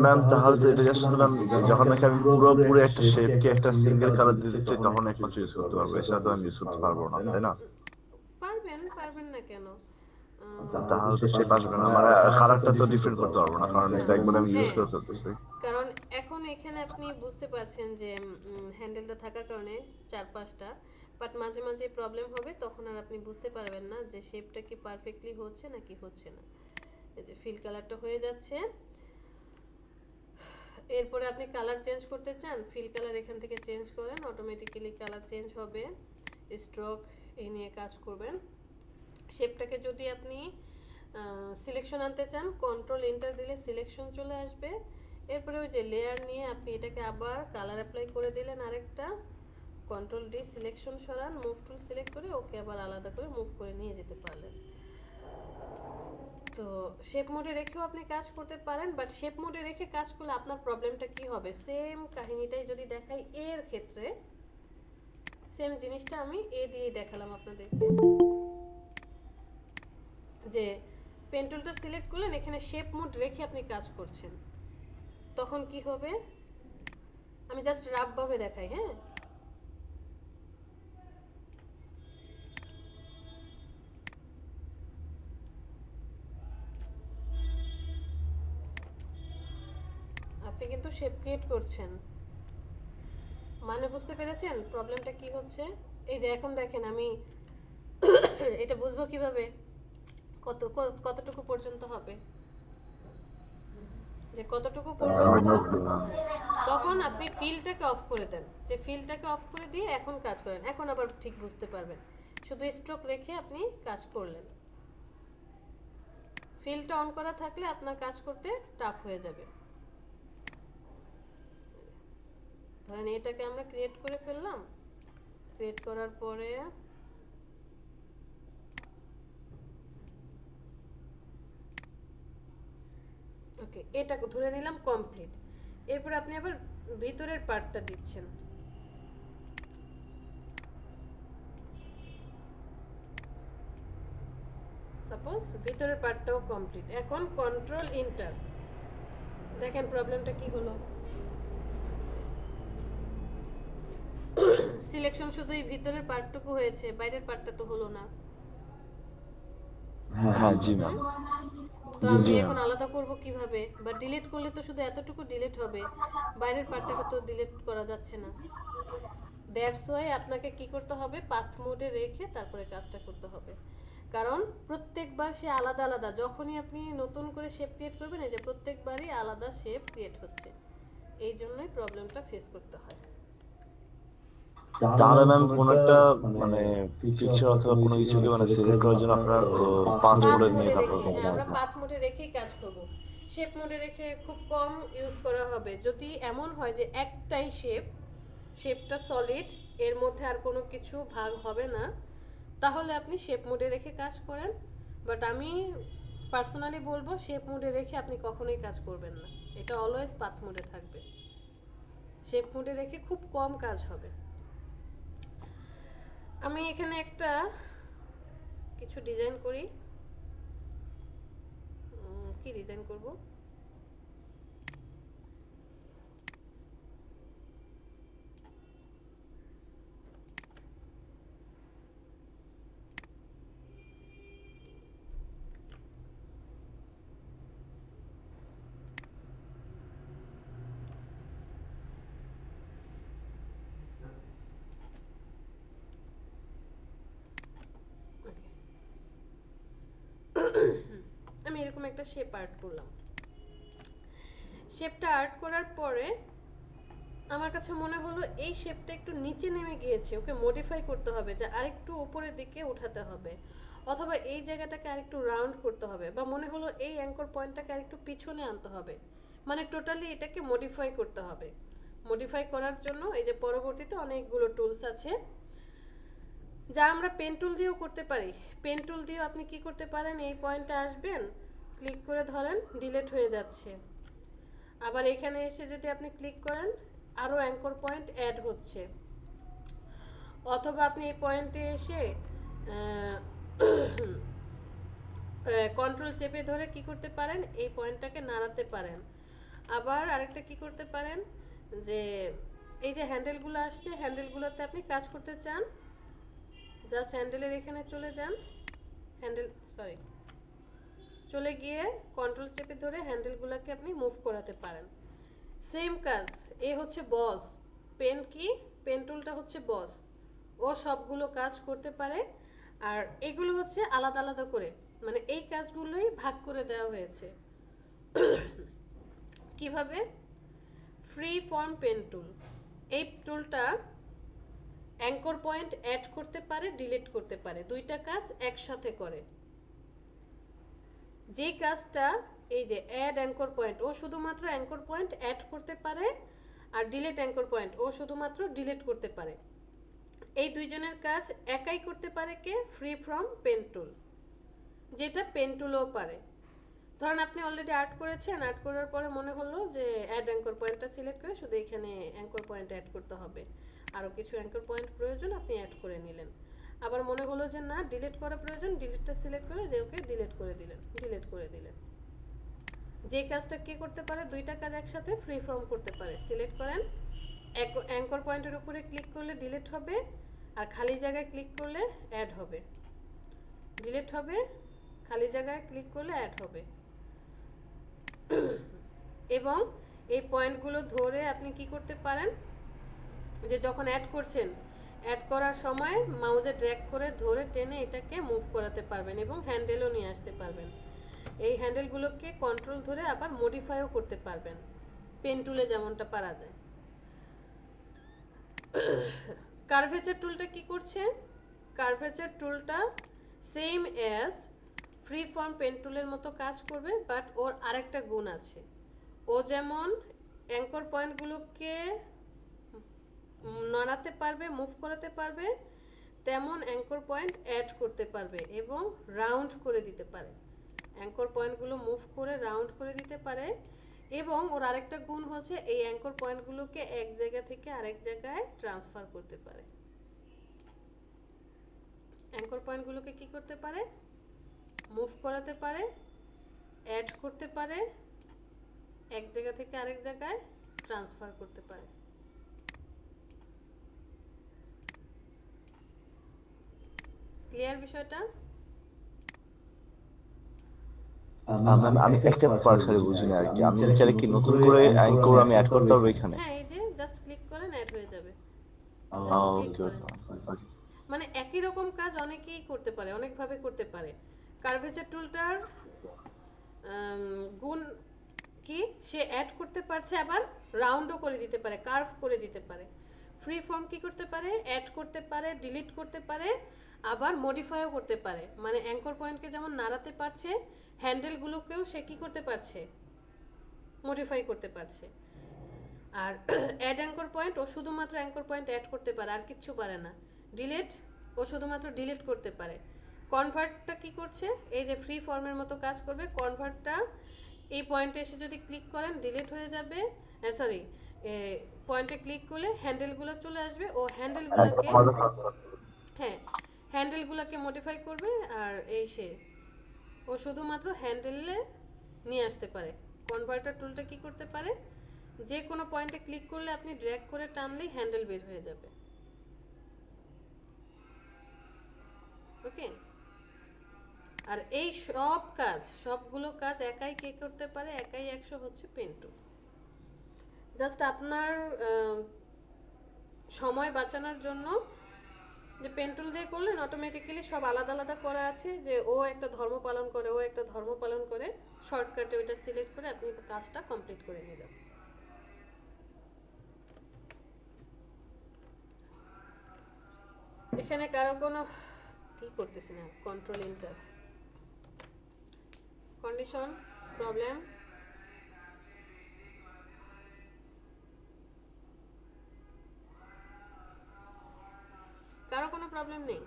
ম্যাম তাহলে তো এটা জাস্ট ম্যাম যখন নাকি আমি পুরোপুরি একটা শেপকে একটা সিঙ্গেল কালার দিতে চাই তখন একমাত্র ইউজ করতে পারবো, এছাড়া তো আমি ইউজ করতে পারবো না, তাই না? পারবেন না কেন? তাহলে তো শেপ আসবে না, মানে কালারটা তো ডিফারেন্ট করতে পারবো না, কারণ এটা একবার আমি ইউজ করে ফেলতেছি। কারণ এখন এখানে আপনি বুঝতে পারছেন যে হ্যান্ডেলটা থাকার কারণে 4-5টা, বাট মাঝে মাঝে প্রবলেম হবে, তখন আর আপনি বুঝতে পারবেন না যে শেপটা কি পারফেক্টলি হচ্ছে নাকি হচ্ছে না। এই যে ফিল কালারটা হয়ে যাচ্ছে, এরপরে আপনি কালার চেঞ্জ করতে চান, ফিল কালার এখান থেকে চেঞ্জ করেন, অটোমেটিক্যালি কালার চেঞ্জ হবে। স্ট্রোক এই নিয়ে কাজ করবেন। শেপটাকে যদি আপনি সিলেকশন আনতে চান, কন্ট্রোল এন্টার দিলে সিলেকশন চলে আসবে। এরপরে ওই যে লেয়ার নিয়ে আপনি এটাকে আবার কালার অ্যাপ্লাই করে দিলেন আরেকটা, কন্ট্রোল ডি সিলেকশন সরান, মুভ টুল সিলেক্ট করে ওকে আবার আলাদা করে মুভ করে নিয়ে যেতে পারলেন। তো শেপ মোডে রেখেও আপনি কাজ করতে পারেন, বাট শেপ মোডে রেখে কাজ করলে আপনার প্রবলেমটা কি হবে, সেম কাহিনীটাই যদি দেখাই এর ক্ষেত্রে, সেম জিনিসটা আমি এ দিয়ে দেখালাম আপনাদেরকে, যে পেন টুলটা সিলেক্ট করলেন, এখানে শেপ মোড রেখে আপনি কাজ করছেন, তখন কি হবে আমি জাস্ট রাফ ভাবে দেখাই। হ্যাঁ, আপনি কিন্তু শেপ ক্রিয়েট করছেন, মানে বুঝতে পেরেছেন প্রবলেমটা কি হচ্ছে? এই যে এখন দেখেন আমি এটা বুঝবো কিভাবে কতটুকু পর্যন্ত হবে, যে কতটুকু পর্যন্ত, তখন আপনি ফিলটাকে অফ করে দেন, যে ফিলটাকে অফ করে দিয়ে এখন কাজ করেন, এখন আবার ঠিক বুঝতে পারবেন। শুধু স্ট্রোক রেখে আপনি কাজ করলেন, ফিলটা অন করা থাকলে আপনার কাজ করতে টাফ হয়ে যাবে। ধরেন এটাকে আমরা ক্রিয়েট করে ফেললাম, ক্রিয়েট করার পরে ওকে এটাকে ধরে নিলাম কমপ্লিট। এরপর আপনি আবার ভিতরের পার্টটা দিচ্ছেন, সাপোজ ভিতরের পার্টটাও কমপ্লিট। এখন কন্ট্রোল এন্টার, দেখেন প্রবলেমটা কি হলো। সিলেকশন শুধু এই ভিতরের পার্টটুকু হয়েছে, বাইরের পার্টটা তো হলো না। হ্যাঁ জি ম্যাম। তো আমি এখন আলাদা করব কিভাবে? বা ডিলিট করলে তো শুধু এতটুকু ডিলিট হবে, বাইরের পার্টটাকে তো ডিলিট করা যাচ্ছে না। দ্যাটস ওয়াই আপনাকে কি করতে হবে, পাথ মোডে রেখে তারপরে কাজটা করতে হবে। কারণ প্রত্যেকবার সে আলাদা আলাদা, যখনই আপনি নতুন করে শেপ ক্রিয়েট করবেন, এই যে প্রত্যেকবারই আলাদা শেপ ক্রিয়েট হচ্ছে, এই জন্যই প্রবলেমটা ফেস করতে হয়। তাহলে ম্যাম কোন একটা মানে পিকচার অথবা কোনো কিছুকে মানে সিলেক্ট করার জন্য আপনার পাঁচ পাথ মোডে মোডে নিয়ে তারপর রেখে, হ্যাঁ আমরা পাথ মোডে রেখেই কাজ করব। শেপ মোডে রেখে খুব কম ইউজ করা হবে। যদি এমন হয় যে একটাই শেপটা সলিড, এর মধ্যে আর কোনো কিছু ভাগ হবে না, তাহলে আপনি শেপ মোডে রেখে কাজ করেন। বাট আমি পার্সোনালি বলবো শেপ মোডে রেখে আপনি কখনোই কাজ করবেন না, এটা অলওয়েজ পাথ মোডে থাকবে। শেপ মোডে রেখে খুব কম কাজ হবে। আমি এখানে একটা কিছু ডিজাইন করি, কি ডিজাইন করব? আমি এরকম একটা শেপ আর্ট করলাম। শেপটা আর্ট করার পরে আমার কাছে মনে হলো এই শেপটা একটু নিচে নেমে গিয়েছে, ওকে মডিফাই করতে হবে, যে আরেকটু উপরের দিকে উঠাতে হবে, অথবা এই জায়গাটাকে আরেকটু রাউন্ড করতে হবে, বা মনে হলো এই অ্যাঙ্কর পয়েন্টটাকে আরেকটু পিছনে আনতে হবে। মানে টোটালি এটাকে মডিফাই করতে হবে। মডিফাই করার জন্য এই যে পরবর্তীতে অনেকগুলো টুলস আছে, যা আমরা পেন টুল দিয়েও করতে পারি। পেন টুল দিয়েও আপনি কি করতে পারেন, এই পয়েন্টে আসবেন, ক্লিক করে ধরেন, ডিলিট হয়ে যাচ্ছে। আবার এখানে এসে যদি আপনি ক্লিক করেন, আরও অ্যাঙ্কর পয়েন্ট অ্যাড হচ্ছে। অথবা আপনি এই পয়েন্টে এসে কন্ট্রোল চেপে ধরে কি করতে পারেন, এই পয়েন্টটাকে নাড়াতে পারেন। আবার আরেকটা কি করতে পারেন, যে এই যে হ্যান্ডেলগুলো আসছে, হ্যান্ডেলগুলোতে আপনি কাজ করতে চান, জাস্ট হ্যান্ডেলের এখানে চলে যান, চলে গিয়ে কন্ট্রোল চেপে ধরে হ্যান্ডেলগুলোকে আপনি মুভ করাতে পারেন। সেম কাজ, এ হচ্ছে বস, পেন টুলটা হচ্ছে বস, ও সবগুলো কাজ করতে পারে। আর এগুলো হচ্ছে আলাদা আলাদা করে, মানে এই কাজগুলোই ভাগ করে দেওয়া হয়েছে। কিভাবে? ফ্রি ফর্ম পেন টুল, এই টুলটা অ্যাঙ্কর পয়েন্ট অ্যাড করতে পারে, ডিলিট করতে পারে, দুইটা কাজ একসাথে করে। যে কাজটা এই যে অ্যাড অ্যাঙ্কর পয়েন্ট, ও শুধুমাত্র অ্যাঙ্কর পয়েন্ট অ্যাড করতে পারে, আর ডিলিট অ্যাঙ্কর পয়েন্ট, ও শুধুমাত্র ডিলিট করতে পারে। এই দুইজনের কাজ একাই করতে পারে কে? ফ্রি ফ্রম পেন টুল, যেটা পেন টুলও পারে। ধরেন আপনি অলরেডি আর্ট করেছেন, আর্ট করার পরে মনে হলো যে অ্যাড অ্যাঙ্কর পয়েন্টটা সিলেক্ট করে শুধু এখানে অ্যাঙ্কর পয়েন্ট অ্যাড করতে হবে, আরও কিছু অ্যাঙ্কর পয়েন্ট প্রয়োজন, আপনি অ্যাড করে নিলেন। আবার মনে হলো যে না ডিলিট করা প্রয়োজন, ডিলিটটা সিলেক্ট করে যে ওকে ডিলিট করে দিলেন। যে কাজটা কে করতে পারে, দুইটা কাজ একসাথে ফ্রি ফর্ম করতে পারে। সিলেক্ট করেন, অ্যাঙ্কর পয়েন্টের উপরে ক্লিক করলে ডিলিট হবে, আর খালি জায়গায় ক্লিক করলে অ্যাড হবে। ডিলিট হবে, খালি জায়গায় ক্লিক করলে অ্যাড হবে। এবং এই পয়েন্টগুলো ধরে আপনি কি করতে পারেন, যে যখন অ্যাড করছেন, অ্যাড করার সময় মাউসে ড্র্যাগ করে ধরে টেনে এটাকে মুভ করাতে পারবেন এবং হ্যান্ডেলও নিয়ে আসতে পারবেন। এই হ্যান্ডেলগুলোকে কন্ট্রোল ধরে আবার মডিফাইও করতে পারবেন, পেন টুলে যেমনটা পারা যায়। কার্ভেচার টুলটা কি করছে? কার্ভেচার টুলটা same as free form pen টুলের মতো কাজ করবে, বাট ওর আরেকটা গুণ আছে। ও যেমন অ্যাঙ্কর পয়েন্টগুলোকে নড়াতে পারবে, মুভ করাতে পারবে, তেমন অ্যাঙ্কর পয়েন্ট অ্যাড করতে পারবে এবং রাউন্ড করে দিতে পারে। অ্যাঙ্কর পয়েন্টগুলো মুভ করে রাউন্ড করে দিতে পারে। এবং ওর আরেকটা গুণ হচ্ছে এই অ্যাঙ্কর পয়েন্টগুলোকে এক জায়গা থেকে আরেক জায়গায় ট্রান্সফার করতে পারে। অ্যাঙ্কর পয়েন্টগুলোকে কি করতে পারে? মুভ করাতে পারে, অ্যাড করতে পারে, এক জায়গা থেকে আরেক জায়গায় ট্রান্সফার করতে পারে। ক্লিয়ার বিষয়টা? ম্যাম আমি একটা পার্ট খালি বুঝিনি আর কি, আমি চাইলে কি নতুন করে অ্যাঙ্কর আমি অ্যাড করতে পারবো এখানে? হ্যাঁ, এই যে জাস্ট ক্লিক করেন, অ্যাড হয়ে যাবে। ওকে মানে একই রকম কাজ অনেকেই করতে পারে, অনেকভাবে করতে পারে। কার্ভেচার টুলটার গুণ কি, সে অ্যাড করতে পারছে, আবার রাউন্ডও করে দিতে পারে, কার্ভ করে দিতে পারে। ফ্রি ফর্ম কি করতে পারে? অ্যাড করতে পারে, ডিলিট করতে পারে, আবার মডিফাইও করতে পারে। মানে অ্যাঙ্কর পয়েন্টকে যেমন নাড়াতে পারছে, হ্যান্ডেলগুলোকেও সে কি করতে পারছে? মডিফাই করতে পারছে। আর অ্যাড অ্যাঙ্কর পয়েন্ট, ও শুধুমাত্র অ্যাঙ্কর পয়েন্ট অ্যাড করতে পারে, আর কিচ্ছু পারে না। ডিলিট, ও শুধুমাত্র ডিলিট করতে পারে। কনভার্টটা কি করছে? এই যে ফ্রি ফর্মের মতো কাজ করবে। কনভার্টটা এই পয়েন্টে এসে যদি ক্লিক করেন ডিলিট হয়ে যাবে, সরি পয়েন্টে ক্লিক করলে হ্যান্ডেলগুলো চলে আসবে, ও হ্যান্ডেলগুলোকে, হ্যাঁ হ্যান্ডেলগুলোকে মডিফাই করবে। আর এই সে ও শুধুমাত্র হ্যান্ডেলে নিয়ে আসতে পারে। কনভার্টার টুলটা কি করতে পারে? যে কোনো পয়েন্টে ক্লিক করলে আপনি ড্র্যাগ করে টানলেই হ্যান্ডেল বের হয়ে যাবে। ওকে, আর এই সব কাজ, সবগুলো কাজ একাই কে করতে পারে? একাই 100 হচ্ছে পেন টুল। জাস্ট আপনার সময় বাঁচানোর জন্য, যে পেন টুল দিয়ে করলেন অটোমেটিক্যালি সব আলাদা আলাদা করা আছে, যে ও একটা ধর্ম পালন করে, ও একটা ধর্ম পালন করে, শর্টকাটে ওইটা সিলেক্ট করে আপনি কাজটা কমপ্লিট করে নিলেন। এখানে কারো কোনো কি করতেছি না, কন্ট্রোল এন্টার, কন্ডিশন প্রবলেম, কারো কোনো প্রবলেম নেই?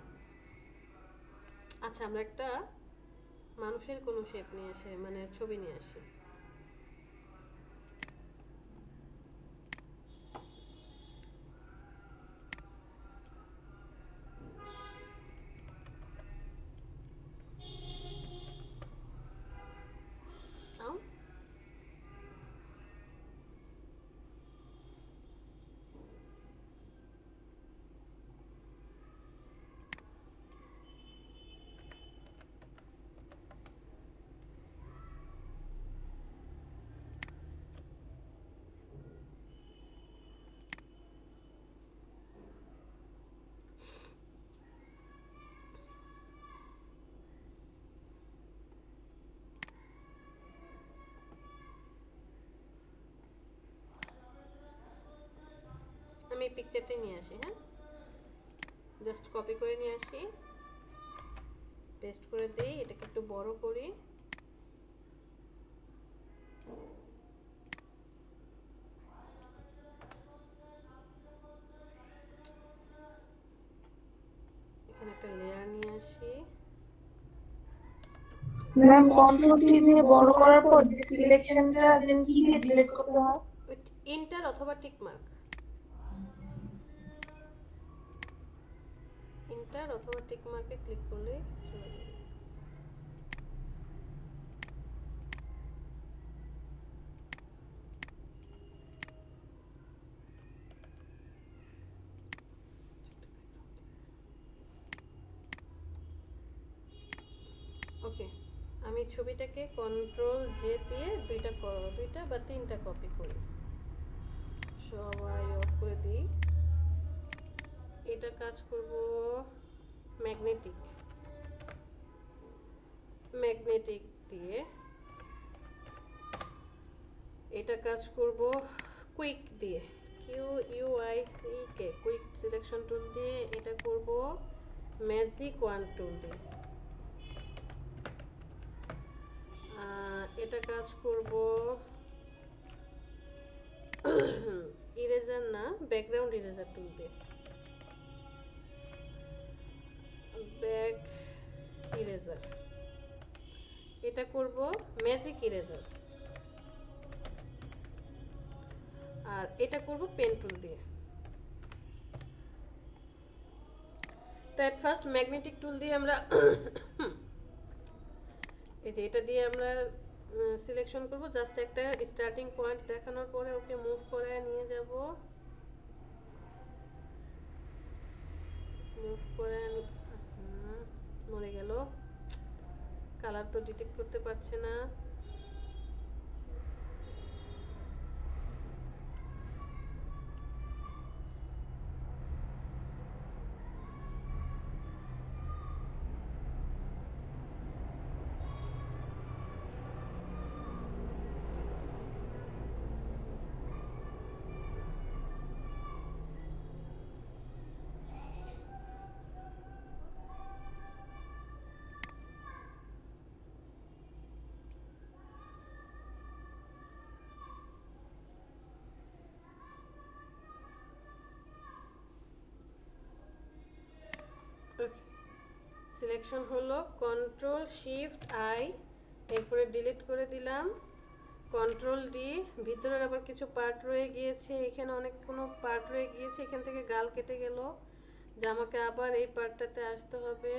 আচ্ছা, আমরা একটা মানুষের কোনো শেপ নিয়ে আসি, মানে ছবি নিয়ে আসি। আমি পিকচারটা নিয়ে আসি, হ্যাঁ জাস্ট কপি করে নিয়ে আসি, পেস্ট করে দিই, এটাকে একটু বড় করি। এখানে একটা লেয়ার নিয়ে আসি। ম্যাম কন্ট্রোল কি দিয়ে বড় করার পর যে সিলেকশনটা যেন কি দিয়ে ডিলিট করতে হয়? ইন্টার অথবা টিক মার্ক, ইন্টার এন্টার অথবা টিক মার্কে ক্লিক করলেই চলে যাবে। ওকে, আমি ছবিটাকে কন্ট্রোল জে দিয়ে দুইটা বা তিনটা কপি করি, সবাই অফ করে দিই। এটা কাজ করব ম্যাগনেটিক দিয়ে, এটা কাজ করব কুইক দিয়ে, QUICK কুইক সিলেকশন টুল দিয়ে, এটা করব ম্যাজিক ওয়ান টুল দিয়ে, এটা কাজ করব ইরেজার না, ব্যাকগ্রাউন্ড ইরেজার টুল দিয়ে, ব্যাক ইরেজার। এটা করব ম্যাজিক ইরেজার, আর এটা করব পেন টুল দিয়ে। তো এট ফার্স্ট ম্যাগনেটিক টুল দিয়ে আমরা এই যে এটা দিয়ে আমরা সিলেকশন করব, জাস্ট একটা স্টার্টিং পয়েন্ট দেখানোর পরে ওকে মুভ করে নিয়ে যাব, মুভ করে মরে গেল, কালার তো ডিটেক্ট করতে পারছে না। সিলেকশন হলো কন্ট্রোল শিফট আই, এরপরে ডিলিট করে দিলাম, কন্ট্রোল ডি, ভিতরের আবার কিছু পার্ট রয়ে গিয়েছে, এখানে অনেকগুলো পার্ট রয়ে গিয়েছে, এখান থেকে গাল কেটে গেল, যে আমাকে আবার এই পার্টটাতে আসতে হবে,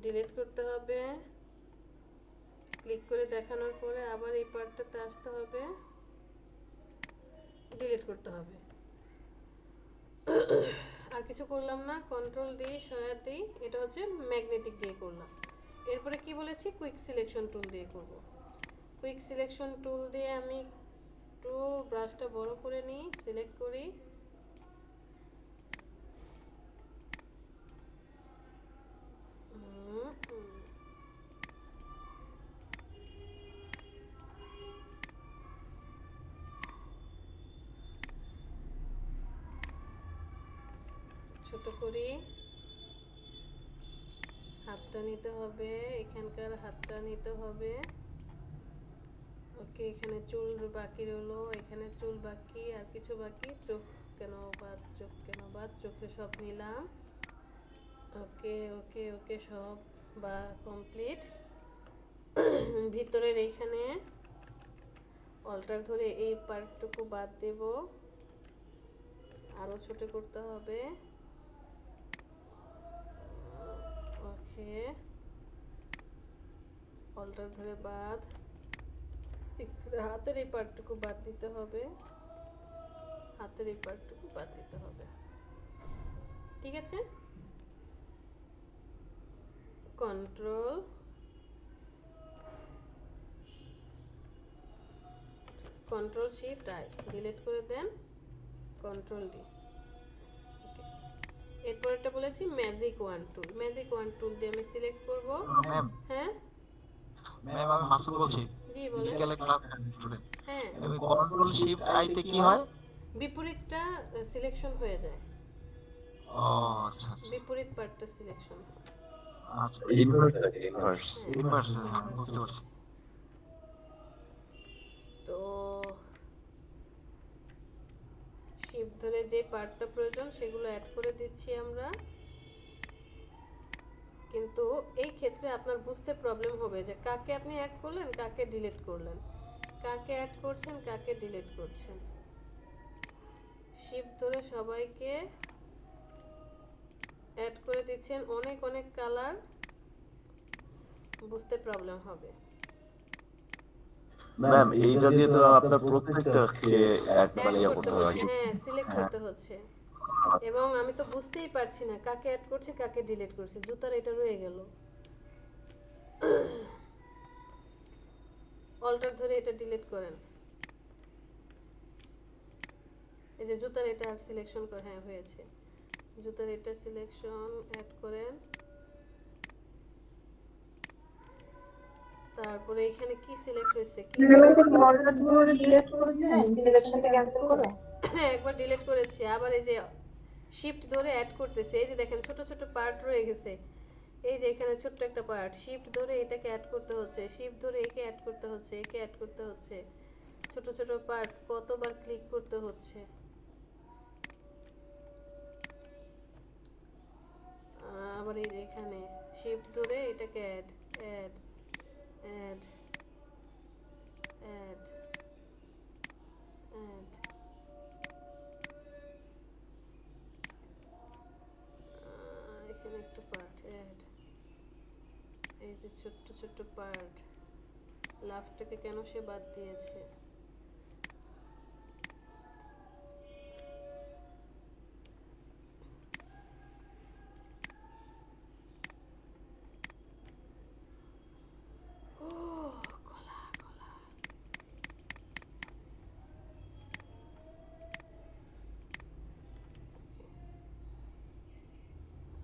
ডিলিট করতে হবে, ক্লিক করে দেখানোর পরে আবার এই পার্টটাতে আসতে হবে, ডিলিট করতে হবে। আর কিছু করলাম না, কন্ট্রোল ডি সরাতে দিই, এটা হচ্ছে ম্যাগনেটিক দিয়ে করলাম। এরপরে কি বলেছি, কুইক সিলেকশন টুল দিয়ে করব। কুইক সিলেকশন টুল দিয়ে আমি একটু ব্রাশটা বড় করে নিই, সিলেক্ট করি, ছোট করি, হাতটা নিতে হবে, এখানকার হাতটা নিতে হবে। ওকে, এখানে চুল বাকি রইলো, এখানে চুল বাকি, আর কিছু বাকি, চোখ কেন বাদ, চোখে সব নিলাম। ওকে ওকে ওকে, সব বা কমপ্লিট। ভিতরের এইখানে অল্টার ধরে এই পার্টটুকু বাদ দেব, আরো ছোট করতে হবে। ওকে, অল্টার ধরে বাদ, হাতের এই পার্টটুকু বাদ দিতে হবে, হাতের এই পার্টটুকু বাদ দিতে হবে। ঠিক আছে, কন্ট্রোল শিফট আই, ডিলিট করে দেন, কন্ট্রোল ডি। এরপর এটা বলেছি ম্যাজিক ওয়ান টুল, ম্যাজিক ওয়ান টুল দিয়ে আমি সিলেক্ট করব। ম্যাম হ্যাঁ ম্যাম আমি মাসুদ বলছি, জি বলেন। বিকেলে ক্লাস স্টুডেন্ট। হ্যাঁ, আমি কন্ট্রোল শিফট আই তে কি হয়? বিপরীতটা সিলেকশন হয়ে যায়, ও আচ্ছা আচ্ছা বিপরীত পার্টটা সিলেকশন হয়। আচ্ছা, ইনভার্স ইনভার্স। ইনভার্স, হ্যাঁ বুঝতে পারছি। তো শিফট ধরে যে পার্টটা প্রয়োজন সেগুলো অ্যাড করে দিচ্ছি আমরা, কিন্তু এই ক্ষেত্রে আপনার বুঝতে প্রবলেম হবে যে কাকে আপনি অ্যাড করলেন, কাকে ডিলিট করলেন, কাকে অ্যাড করছেন, কাকে ডিলিট করছেন। শিফট ধরে সবাইকে অ্যাড করে দিচ্ছেন অনেক অনেক কালার, বুঝতে প্রবলেম হবে। ম্যাম এইটা দিয়ে তো আপনার প্রত্যেকটাকে অ্যাড ইয়া করতে করতে হবে হচ্ছে, হ্যাঁ সিলেক্ট হ্যাঁ করতে হচ্ছে। এবং আমি তো বুঝতেই পারছি না কাকে অ্যাড করছে কাকে ডিলিট করছে, জুতার এটা রয়ে গেল। অল্টার ধরে এটা ডিলিট করেন, এই যে জুতার এটা আর সিলেকশন করে, হ্যাঁ হয়েছে। জুতার এটা সিলেকশন অ্যাড করেন, তারপরে এখানে কি সিলেক্ট হয়েছে কি ম্যাম এটা অর্ডার ধরে ডিলিট করে দিলেন, সিলেকশনটা ক্যান্সেল করে। হ্যাঁ একবার ডিলিট করেছি, আবার এই যে শিফট ধরে অ্যাড করতেছে, এই যে দেখেন ছোট ছোট পার্ট রয়ে গেছে, এই যে এখানে ছোট্ট একটা পার্ট, শিফট ধরে এটাকে অ্যাড করতে হচ্ছে, শিফট ধরে একে অ্যাড করতে হচ্ছে, একে অ্যাড করতে হচ্ছে, ছোট ছোট পার্ট কতবার ক্লিক করতে হচ্ছে। আবার এই যে এখানে শিফট ধরে এটাকে add add add add add, এখানে একটা পার্ট অ্যাড, এই যে ছোট্ট ছোট্ট পার্ট, লাভটাকে কেন সে বাদ দিয়েছে।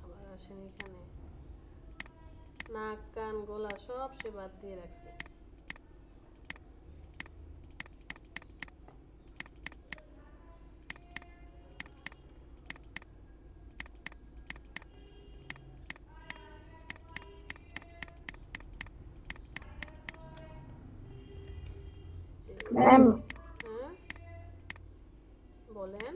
আবার আসেন এখানে, নাক কান গলা সব সে বাদ দিয়ে রাখছে। ম্যাম হ্যাঁ বলেন।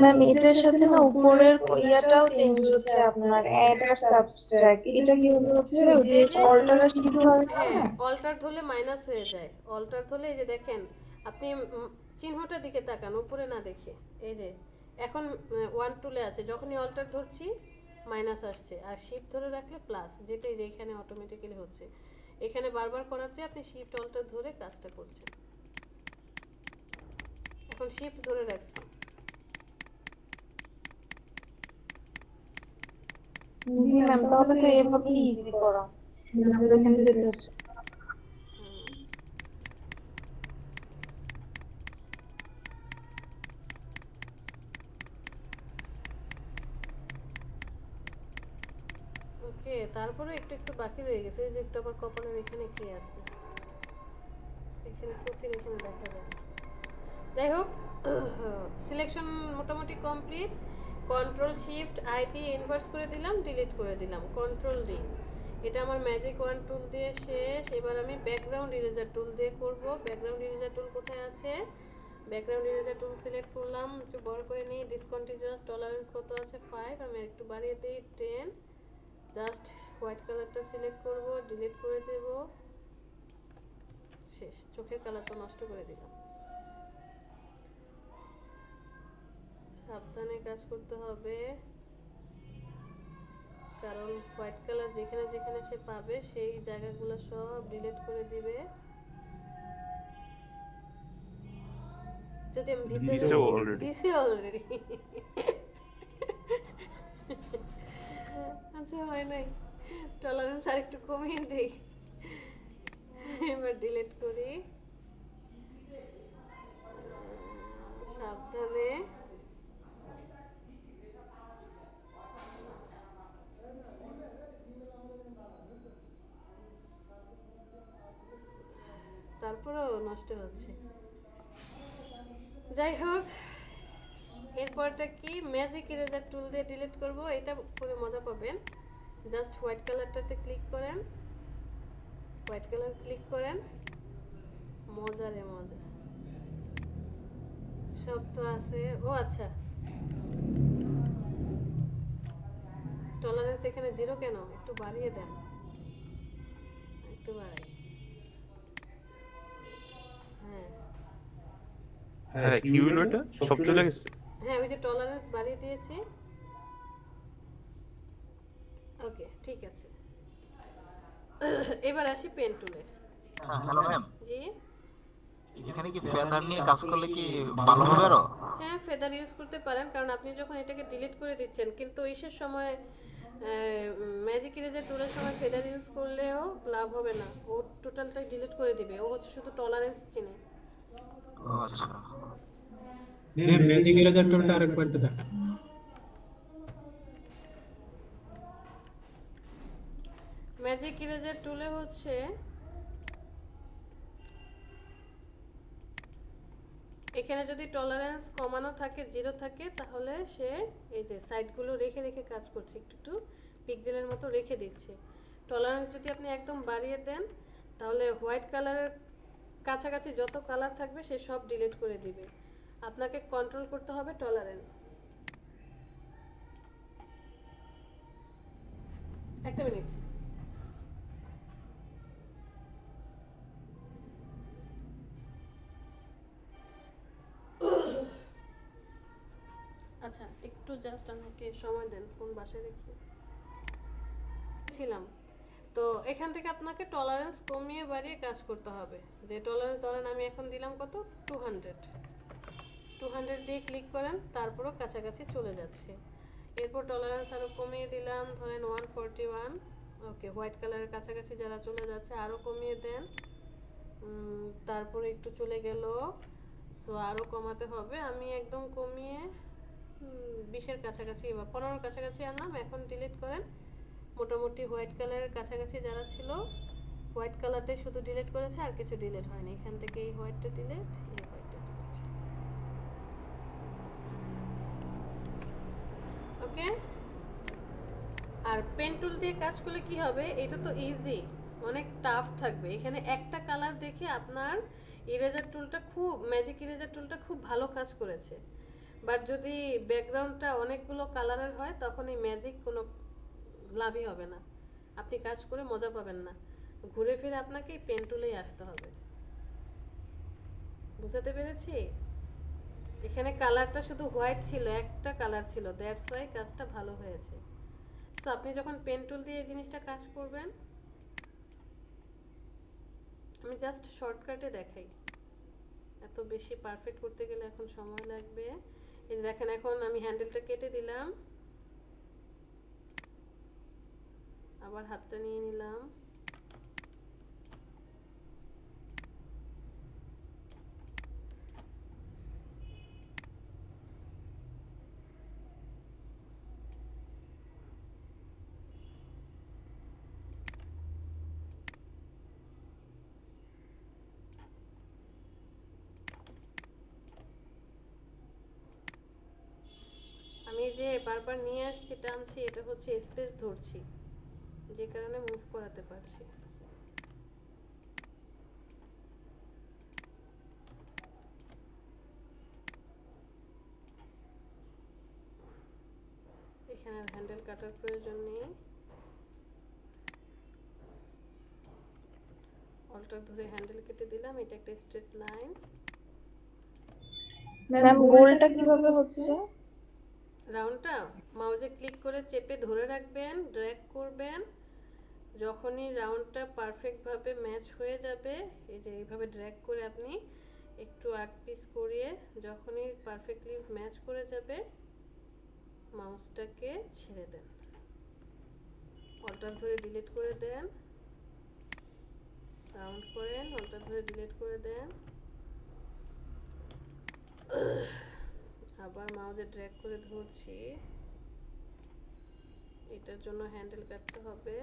ম্যাম এটার সাথে না উপরের ইয়াটাও চেঞ্জ হচ্ছে, আপনার অ্যাড আর সাবস্ট্রাক্ট, এটা কি হচ্ছে ওই যে এই যে অল্টার শিফট হয় না? হ্যাঁ অল্টার ধরলে মাইনাস হয়ে যায়, অল্টার ধরলে এই যে দেখেন আপনি চিহ্নটার দিকে তাকান, উপরে না দেখে, এই যে এখন 1 টুলে আছে, যখনই অল্টার ধরছি মাইনাস আসছে, আর শিফট ধরে রাখলে প্লাস, যেটাই যে এখানে অটোমেটিক্যালি হচ্ছে। এখানে বারবার করার চেয়ে আপনি শিফট অল্টার ধরে কাজটা করছেন। এখন শিফট ধরে রাখছি, জি ম্যাম, তাহলে তো এভাবে ইজি করা, আমাদের এখানে যেতে হচ্ছে। ওকে। তারপরে একটু একটু বাকি রয়ে গেছে, এই যে একটু আবার কপালের এখানে কি আছে, এখানে চোখের এখানে দেখা যায়। যাই হোক, সিলেকশন মোটামুটি কমপ্লিট। কন্ট্রোল শিফট আই দিয়ে ইনভার্স করে দিলাম, ডিলিট করে দিলাম, কন্ট্রোল ডি। এটা আমার ম্যাজিক ওয়ান টুল দিয়ে শেষ। এবার আমি ব্যাকগ্রাউন্ড ইরেজার টুল দিয়ে করব। ব্যাকগ্রাউন্ড ইরেজার টুল কোথায় আছে? ব্যাকগ্রাউন্ড ইরেজার টুল সিলেক্ট করলাম, একটু বড় করে নিই। ডিসকন্টিনিউয়াস টলারেন্স কত আছে? 5, আমি একটু বাড়িয়ে দিই 10। জাস্ট হোয়াইট কালারটা সিলেক্ট করব, ডিলিট করে দেব, শেষ। চোখের কালারটা নষ্ট করে দিলাম। সাবধানে কাজ করতে হবে, কারণ হোয়াইট কালার যেখানে যেখানে সে পাবে সেই জায়গাগুলো সব ডিলিট করে দিবে। যদি আমি ভিতরে দিছি অলরেডি। আচ্ছা হয় নাই, টলারেন্স আর একটু কমিয়ে দেই, এবার ডিলিট করি। সাবধানে। তারপরেও নষ্ট হচ্ছে। যাই হোক, এরপরটা কি? ম্যাজিক ইরেজার টুল দিয়ে ডিলিট করব। এটা করে মজা পাবেন। জাস্ট হোয়াইট কালারটাতে ক্লিক করেন, হোয়াইট কালার ক্লিক করেন, মজা রে মজা, সব তো আছে। ও আচ্ছা, টলারেন্স এখানে 0 কেন? একটু বাড়িয়ে দেন, একটু বাড়াই। হ্যাঁ হ্যাঁ কি হলো, এটা সব চলে গেছে। হ্যাঁ, ওই যে টলারেন্স বাড়িয়ে দিয়েছি, ওকে, ঠিক আছে। এবার আসি পেন টুলে। হ্যাঁ, হ্যালো ম্যাম, জি। এখানে কি ফেদার নিয়ে কাজ করলে কি ভালো হবে আরো? হ্যাঁ, ফেদার ইউজ করতে পারেন, কারণ আপনি যখন এটাকে ডিলিট করে দিচ্ছেন, কিন্তু ইসের সময় ম্যাজিক ইরেজার টুলের সময় ফেদার ইউজ করলেও লাভ হবে না, ও টোটালটাই ডিলিট করে দিবে, ও হচ্ছে শুধু টলারেন্স চিনে। ও আচ্ছা। ম্যাম ম্যাজিক ইরেজার টুলটা আরেকবার একটু দেখান। ম্যাজিক ইরেজার টুলে হচ্ছে এখানে যদি টলারেন্স কমানো থাকে, 0 থাকে, তাহলে সে এই যে সাইডগুলো রেখে রেখে কাজ করছে, একটু একটু পিক্সেলের মতো রেখে দিচ্ছে। টলারেন্স যদি আপনি একদম বাড়িয়ে দেন, তাহলে হোয়াইট কালারের কাছাকাছি যত কালার থাকবে সে সব ডিলিট করে দিবে। আপনাকে কন্ট্রোল করতে হবে টলারেন্স। একটা মিনিট। আচ্ছা, একটু জাস্ট আমাকে সময় দেন, ফোন বাসায় রেখে ছিলাম। তো এখান থেকে আপনাকে টলারেন্স কমিয়ে বাড়িয়ে কাজ করতে হবে। যে টলারেন্স ধরেন আমি এখন দিলাম কত, 200 দিয়ে ক্লিক করেন, তারপরও কাছাকাছি চলে যাচ্ছে। এরপর টলারেন্স আরও কমিয়ে দিলাম, ধরেন 141। ওকে, হোয়াইট কালারের কাছাকাছি যারা চলে যাচ্ছে আরও কমিয়ে দেন, তারপরে একটু চলে গেল, সো আরও কমাতে হবে। আমি একদম কমিয়ে 20-এর কাছাকাছি বা 15-এর কাছাকাছি আনলাম। এখন ডিলিট করেন। মোটামুটি হোয়াইট কালারের কাছাকাছি যারা ছিল, হোয়াইট কালারটাই শুধু ডিলিট করেছে, আর কিছু ডিলিট হয়নি। এখান থেকে এই হোয়াইটটা ডিলিট, এই হোয়াইটটা ডিলিট। ওকে। আর পেন টুল দিয়ে কাজ করলে কি হবে, এটা তো ইজি, অনেক টাফ থাকবে। এখানে একটা কালার দেখে আপনার ইরেজার টুলটা ম্যাজিক ইরেজার টুলটা খুব ভালো কাজ করেছে। বাট যদি ব্যাকগ্রাউন্ডটা অনেকগুলো কালারের হয়, তখন এই ম্যাজিক কোনো লাভই হবে না, আপনি কাজ করে মজা পাবেন না। ঘুরে ফিরে আপনাকে এই পেন টুলেই আসতে হবে। বুঝাতে পেরেছি? এখানে কালারটা শুধু হোয়াইট ছিল, একটা কালার ছিল, দ্যাটস ওয়াই কাজটা ভালো হয়েছে। তো আপনি যখন পেন টুল দিয়ে এই জিনিসটা কাজ করবেন, আমি জাস্ট শর্টকাটে দেখাই, এত বেশি পারফেক্ট করতে গেলে এখন সময় লাগবে। এই যে দেখেন, এখন আমি হ্যান্ডেলটা কেটে দিলাম, আবার হাতটা নিয়ে নিলাম, আমি যে বারবার নিয়ে আসছি টানছি, এটা হচ্ছে স্পেস ধরছি, যে কারণে মুভ করাতে পারছি। এখানে হ্যান্ডেল কাটার প্রয়োজন নেই, অল্টার ধরে হ্যান্ডেল কেটে দিলাম। এটা একটা স্ট্রেট লাইন। ম্যাম গোলটা কিভাবে হচ্ছে? রাউন্ডটা মাউসে ক্লিক করে চেপে ধরে রাখবেন, ড্র্যাগ করবেন, যখনই রাউন্ডটা পারফেক্টভাবে ম্যাচ হয়ে যাবে, এই যে এইভাবে ড্র্যাগ করে আপনি একটু আগ পিস করিয়ে যখনই পারফেক্টলি ম্যাচ করে যাবে, মাউসটাকে ছেড়ে দেন, অল্টার ধরে ডিলিট করে দেন, রাউন্ড করেন, অল্টার ধরে ডিলিট করে দেন, আবার মাউসে ড্র্যাগ করে ধরছি। এটার জন্য হ্যান্ডেল কাটতে হবে,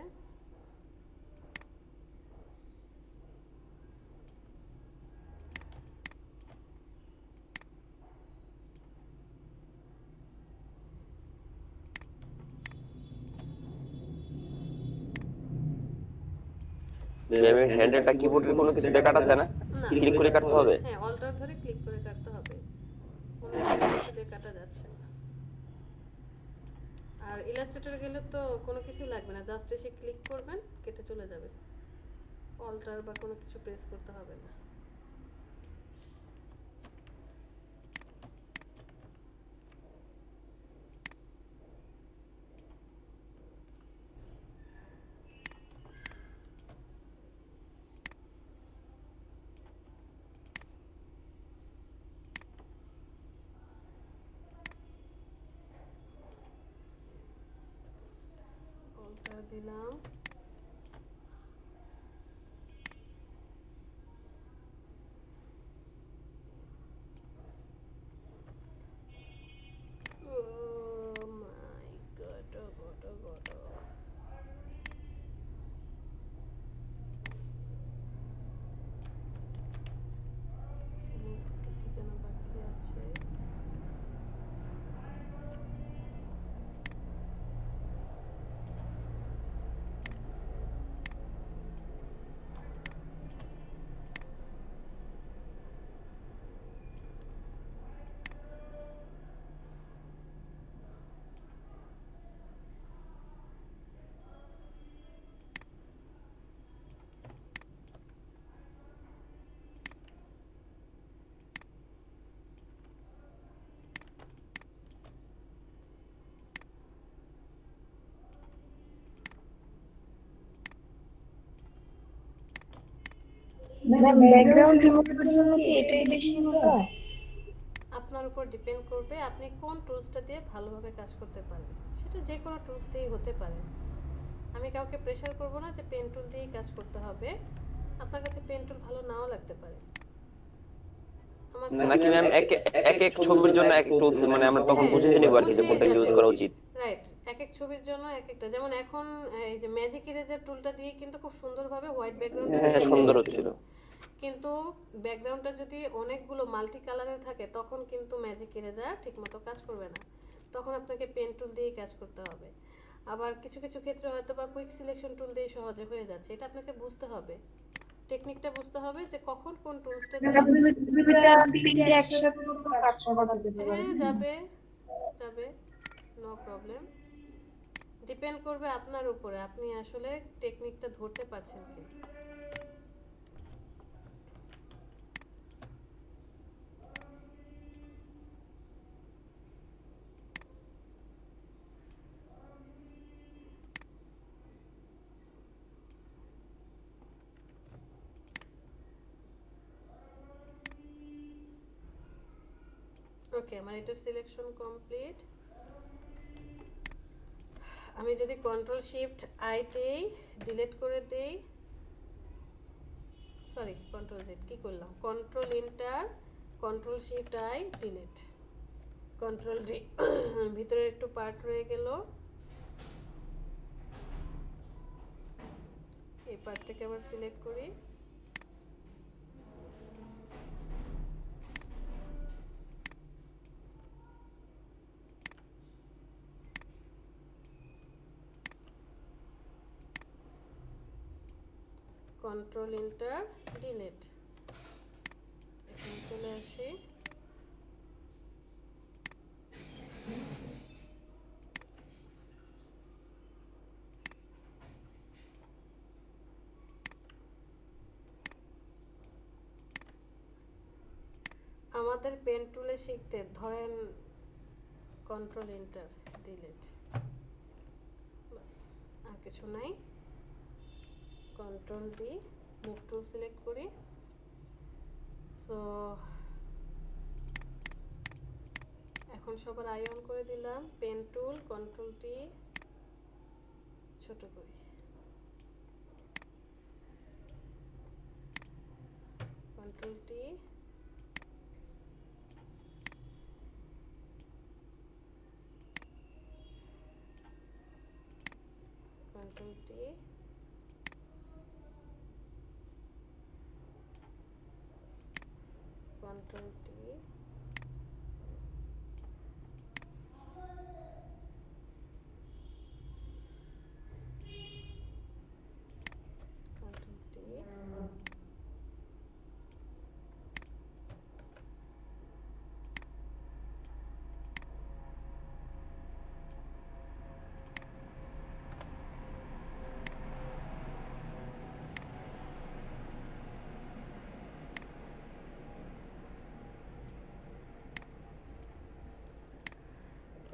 ম্যামের হ্যান্ডেলটা কিবোর্ডের কোনো কিছু দিয়ে কাটা যায় না, না ক্লিক করে কাটতে হবে। হ্যাঁ, অল্টার ধরে ক্লিক করে কাটতে হবে, কোনো কিছু দিয়ে কাটা যাচ্ছে না। আর ইলাস্ট্রেটরে গেলে তো কোনো কিছুই লাগবে না, জাস্ট এসে ক্লিক করবেন, কেটে চলে যাবে, অল্টার বা কোনো কিছু প্রেস করতে হবে না। দিলাম। Oh my god, oh god, oh god, oh. এখানে একটু কি যেন বাকি আছে। ম্যাম ব্যাকগ্রাউন্ড রিমুভ করার জন্য কি এটাই বেশি ইউজ হয়? আপনার উপর ডিপেন্ড করবে আপনি কোন টুলসটা দিয়ে ভালোভাবে কাজ করতে পারেন। সেটা যে কোনো টুলস দিয়েই হতে পারে। আমি কাউকে প্রেশার করব না যে পেন টুল দিয়েই কাজ করতে হবে। আপনার কাছে পেন টুল ভালো নাও লাগতে পারে। আমার নাকি ম্যাম এক এক ছবির জন্য এক টুলস মানে আমরা তখন বুঝে নিব আর কি যে কোনটা ইউজ করা উচিত। রাইট, এক এক ছবির জন্য এক একটা। যেমন এখন এই যে ম্যাজিক ইরেজার টুলটা দিয়ে কিন্তু খুব সুন্দরভাবে হোয়াইট ব্যাকগ্রাউন্ডটা হ্যাঁ সুন্দর হচ্ছিল, কিন্তু ব্যাকগ্রাউন্ডটা যদি অনেকগুলো মাল্টি কালারের থাকে তখন কিন্তু ম্যাজিক ইরেজার ঠিকমতো কাজ করবে না। তখন আপনাকে পেন টুল দিয়েই কাজ করতে হবে। আবার কিছু কিছু ক্ষেত্রে হয়তো বা কুইক সিলেকশন টুল দিয়ে সহজে হয়ে যাচ্ছে। এটা আপনাকে বুঝতে হবে, টেকনিকটা বুঝতে হবে যে কখন কোন টুলসটা দিয়ে। একসাথে তো কাজ করা যেতে পারে। হ্যাঁ যাবে যাবে, নো প্রবলেম। ডিপেন্ড করবে আপনার উপরে আপনি আসলে টেকনিকটা ধরতে পারছেন কি। ওকে, আমার এটা সিলেকশন কমপ্লিট। আমি যদি কন্ট্রোল শিফট আই দেই, ডিলিট করে দেই, সরি কন্ট্রোল জেড, কি করলাম, control enter, control shift I, delete, control D, ভিতরে একটু পার্ট রয়ে গেল, এই পার্টটাকে আবার সিলেক্ট করি। কন্ট্রোল এন্টার, ডিলিট, এখানে চলে আসি। আমাদের পেন টুলে শিখতে ধরেন কন্ট্রোল এন্টার, ডিলিট, বাস, আর কিছু নাই। Control D, move tool select করি। সো এখন সবার আই অন করে দিলাম। পেন টুল, কন্ট্রোল টি, ছোট করি, control T, control T, control T, control T,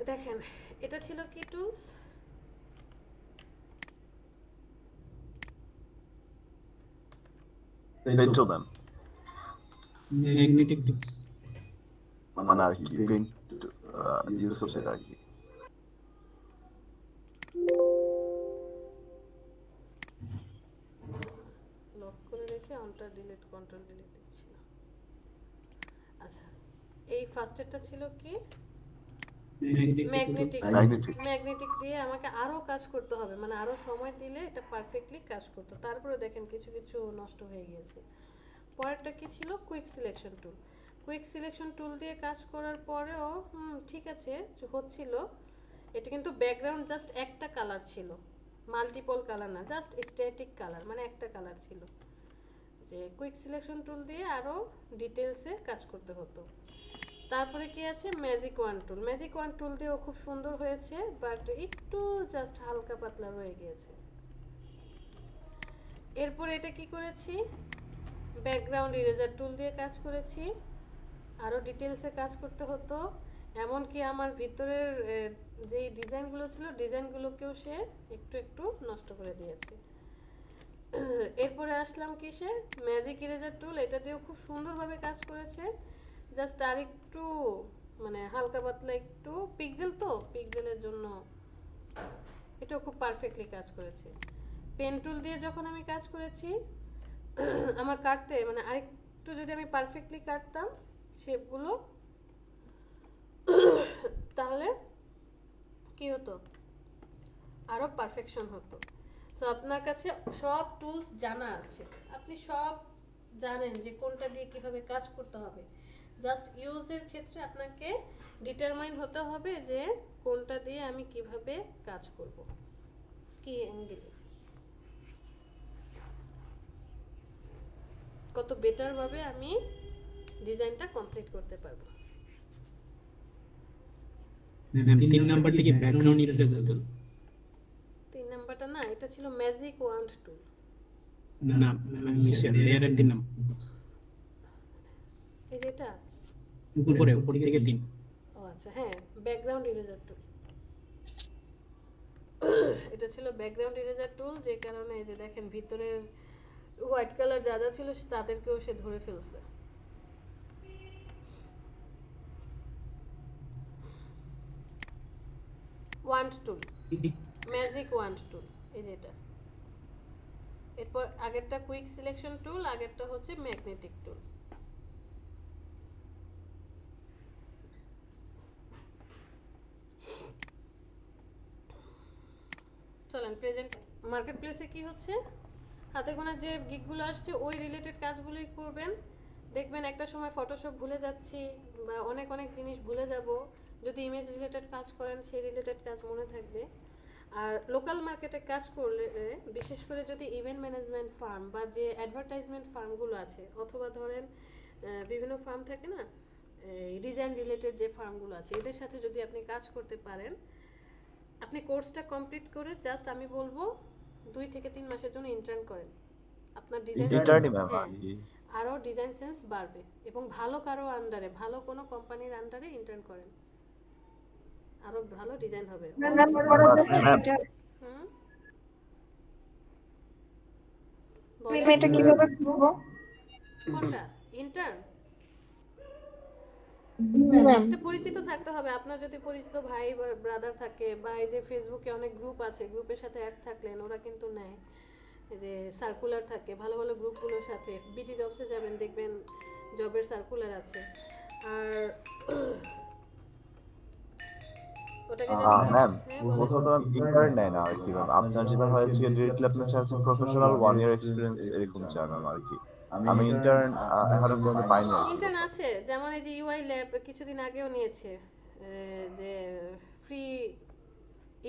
দেখেন এটা ছিল কি tools? Pen tool ma'am, magnetic tools. মানে আর কি পেন্ট ইউজ করছে এটা আর কি। ওকে, এটা ছিল কি টুলস? পেন্টুল ম্যাম, মানে আর কি পেন্ট ইউজ করছে এটা আর কি। ওকে, এটা ছিল কি টুলস? মানে আর কি পেন্ট ইউজ করছে এটা আর কি। অনটা ডিলিট কন্ট্রোল ডিলিট দিচ্ছি না। আচ্ছা, এই ফার্স্টেরটা ছিল কি ম্যাগনেটিক। Magnetic। ম্যাগনেটিক দিয়ে আমাকে আরো কাজ করতে হবে, মানে আরো সময় দিলে এটা পারফেক্টলি কাজ করতো। তারপরে দেখেন কিছু কিছু নষ্ট হয়ে গিয়েছে। পরেরটা কি ছিল quick selection tool. Quick selection tool দিয়ে কাজ করার পরেও ঠিক আছে হচ্ছিল। এটা কিন্তু ব্যাকগ্রাউন্ড জাস্ট একটা কালার ছিল, মাল্টিপল কালার না, জাস্ট স্ট্যাটিক কালার, মানে একটা কালার ছিল। যে কুইক সিলেকশন টুল দিয়ে আরো ডিটেলসে কাজ করতে হতো। তারপরে কি আছে ম্যাজিক ওয়ান টুল। ম্যাজিক ওয়ান টুল দিয়েও খুব সুন্দর হয়েছে, বাট একটু জাস্ট হালকা পাতলা রয়ে গিয়েছে। এরপরে এটা কি করেছি, ব্যাকগ্রাউন্ড ইরেজার টুল দিয়ে কাজ করেছি, আরও ডিটেলসে কাজ করতে হতো। এমনকি আমার ভিতরের যেই ডিজাইনগুলো ছিল ডিজাইনগুলোকেও সে একটু একটু নষ্ট করে দিয়েছে। এরপরে আসলাম কিসে, ম্যাজিক ইরেজার টুল। এটা দিয়েও খুব সুন্দরভাবে কাজ করেছে, জাস্ট আর একটু মানে হালকা পাতলা একটু পিক্সেল, তো পিক্সেলের জন্য এটাও খুব পারফেক্টলি কাজ করেছে। পেন টুল দিয়ে যখন আমি কাজ করেছি আমার কাটতে মানে আরেকটু যদি আমি পারফেক্টলি কাটতাম শেপগুলো তাহলে কি হতো, আরও পারফেকশন হতো। সো আপনার কাছে সব টুলস জানা আছে, আপনি সব জানেন যে কোনটা দিয়ে কিভাবে কাজ করতে হবে। জাস্ট ইউজের ক্ষেত্রে আপনাকে ডিটারমাইন হতে হবে যে কোনটা দিয়ে আমি কিভাবে কাজ করব, কি অ্যাঙ্গেলে কত বেটার ভাবে আমি ডিজাইনটা কমপ্লিট করতে পারবো। ম্যাম 3 নাম্বারটা কি ব্যাকগ্রাউন্ড ইরেজার টুল? 3 নাম্বারটা না, এটা ছিল ম্যাজিক ওয়ান্ড টুল। না মিশন লেয়ারের 3 নাম্বার এই যেটা উপর থেকে 3। ও আচ্ছা, হ্যাঁ ব্যাকগ্রাউন্ড ইরেজার টুল। এটা ছিল ব্যাকগ্রাউন্ড ইরেজার টুল, যে কারণে এই যে দেখেন ভিতরের হোয়াইট কালার যা যা ছিল তাদেরকেও সে ধরে ফেলছে। ওয়ান্ড টুল, ম্যাজিক ওয়ান্ড টুল, এই যেটা। এরপর আগেরটা কুইক সিলেকশন টুল, আগেরটা হচ্ছে ম্যাগনেটিক টুল। চলেন প্রেজেন্ট মার্কেট প্লেসে কি হচ্ছে, হাতে গোনা যে গিগগুলো আসছে ওই রিলেটেড কাজগুলোই করবেন। দেখবেন একটা সময় ফটোশপ ভুলে যাচ্ছি বা অনেক অনেক জিনিস ভুলে যাব। যদি ইমেজ রিলেটেড কাজ করেন সেই রিলেটেড কাজ মনে থাকবে। আর লোকাল মার্কেটে কাজ করলে বিশেষ করে যদি ইভেন্ট ম্যানেজমেন্ট ফার্ম বা যে অ্যাডভার্টাইজমেন্ট ফার্মগুলো আছে, অথবা ধরেন বিভিন্ন ফার্ম থাকে না, ডিজাইন রিলেটেড যে ফার্মগুলো আছে, এদের সাথে যদি আপনি কাজ করতে পারেন, আপনি কোর্সটা কমপ্লিট করে জাস্ট আমি বলবো 2 থেকে 3 মাসের জন্য ইন্টার্ন করেন। আপনার ডিজাইন ইন্টার্নি ম্যাম আরও ডিজাইন সেন্স বাড়বে এবং ভালো কারো আন্ডারে, ভালো কোনো কোম্পানির আন্ডারে ইন্টার্ন করেন, আরো ভালো ডিজাইন হবে। হুম, আমি এটা কিভাবে করব? কোনটা ইন্টার্ন? একটা পরিচিত থাকতে হবে। আপনার যদি পরিচিত ভাই বা ব্রাদার থাকে, বা এই যে ফেসবুকে অনেক গ্রুপ আছে, গ্রুপের সাথে অ্যাড থাকলেন, ওরা কিন্তু নেয়। এই যে সার্কুলার থাকে ভালো ভালো গ্রুপগুলোর সাথে, বিটি জবসে যাবেন দেখবেন জবের সার্কুলার আছে। আর ওটাকে ম্যাম প্রথমত ইন্টার্ন নেয় না আর কি ম্যাম, আপনার যেটা হয়েছে ডিরেক্টলি আপনি চাচ্ছেন প্রফেশনাল 1 ইয়ার এক্সপেরিয়েন্স এরকম চান ম্যাম আর কি। আমি ইন্টার্ন এখনো পর্যন্ত পাইনি আর কি। ইন্টার্ন আছে, যেমন এই যে ইউআই ল্যাব কিছুদিন আগেও নিয়েছে, যে ফ্রি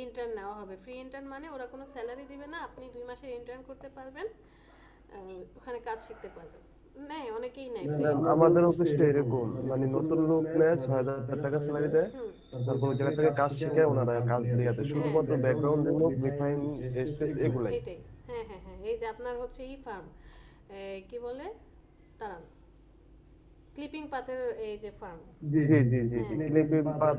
ইন্টার্ন নেওয়া হবে। ফ্রি ইন্টার্ন মানে ওরা কোনো স্যালারি দিবে না, আপনি 2 মাসের ইন্টার্ন করতে পারবেন, ওখানে কাজ শিখতে পারবেন। নেয়, অনেকেই নেয় free intern। আমাদের অফিসটা এরকম, মানে নতুন লোক নেয় 6,000 টাকা স্যালারি দেয়, তারপর ওই জায়গা থেকে কাজ শিখে ওনারা কাজ দিয়ে দেয়, শুধুমাত্র ব্যাকগ্রাউন্ডের লোক, রিফাইন স্পেস এগুলাই। এটাই, হ্যাঁ হ্যাঁ হ্যাঁ, এই যে আপনার হচ্ছে ই ফার্ম, কি বলে দাঁড়ান, ক্লিপিং পাতের এই যে ফার্ম, জি জি জি জি জি ক্লিপিং পাত,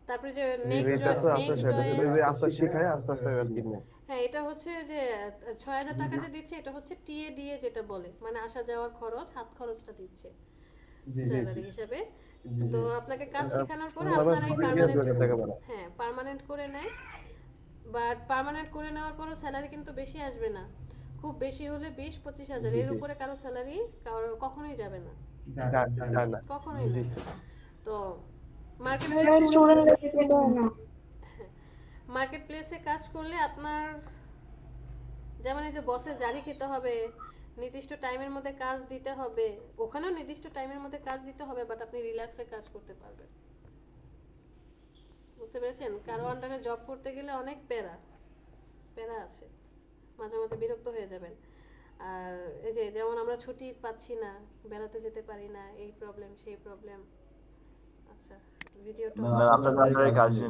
তারপরে যে নেক রেট আছে, জয়, আচ্ছা নেক সেটা জয়, সেটা আস্তে শিখায় আস্তে আস্তে আর কি নেয়। হ্যাঁ এটা হচ্ছে যে 6,000 টাকা যে দিচ্ছে, এটা হচ্ছে টিএডিএ যেটা বলে, মানে আসা যাওয়ার খরচ, হাত খরচটা দিচ্ছে স্যালারি হিসাবে। তো আপনাকে কাজ শেখানোর পরে আপনারা পার্মানেন্ট, হ্যাঁ পার্মানেন্ট করে নেয়। বাট পার্মানেন্ট করে নেওয়ার পরও স্যালারি কিন্তু বেশি আসবে না, খুব বেশি হলে 20-25 হাজার, এর উপরে কারো স্যালারি কখনোই যাবে না, না কখনোই জি না। স্যার। তো মার্কেট স্টুডেন্টরা যেতে পারে না। মার্কেট প্লেসে কাজ করলে আপনার যেমন এই যে বসে জারি খেতে হবে, নির্দিষ্ট টাইমের মধ্যে কাজ দিতে হবে, ওখানেও নির্দিষ্ট টাইমের মধ্যে কাজ দিতে হবে, বাট আপনি রিল্যাক্সে কাজ করতে পারবেন। বুঝতে পেরেছেন? কারো আন্ডারে জব করতে গেলে অনেক প্যারা আছে, মাঝে মাঝে বিরক্ত হয়ে যাবেন। আর এই যে যেমন আমরা ছুটি পাচ্ছি না, বেড়াতে যেতে পারি না, এই প্রবলেম সেই প্রবলেম। আচ্ছা, ভিডিওটা আপনাদের আন্ডারে কাজ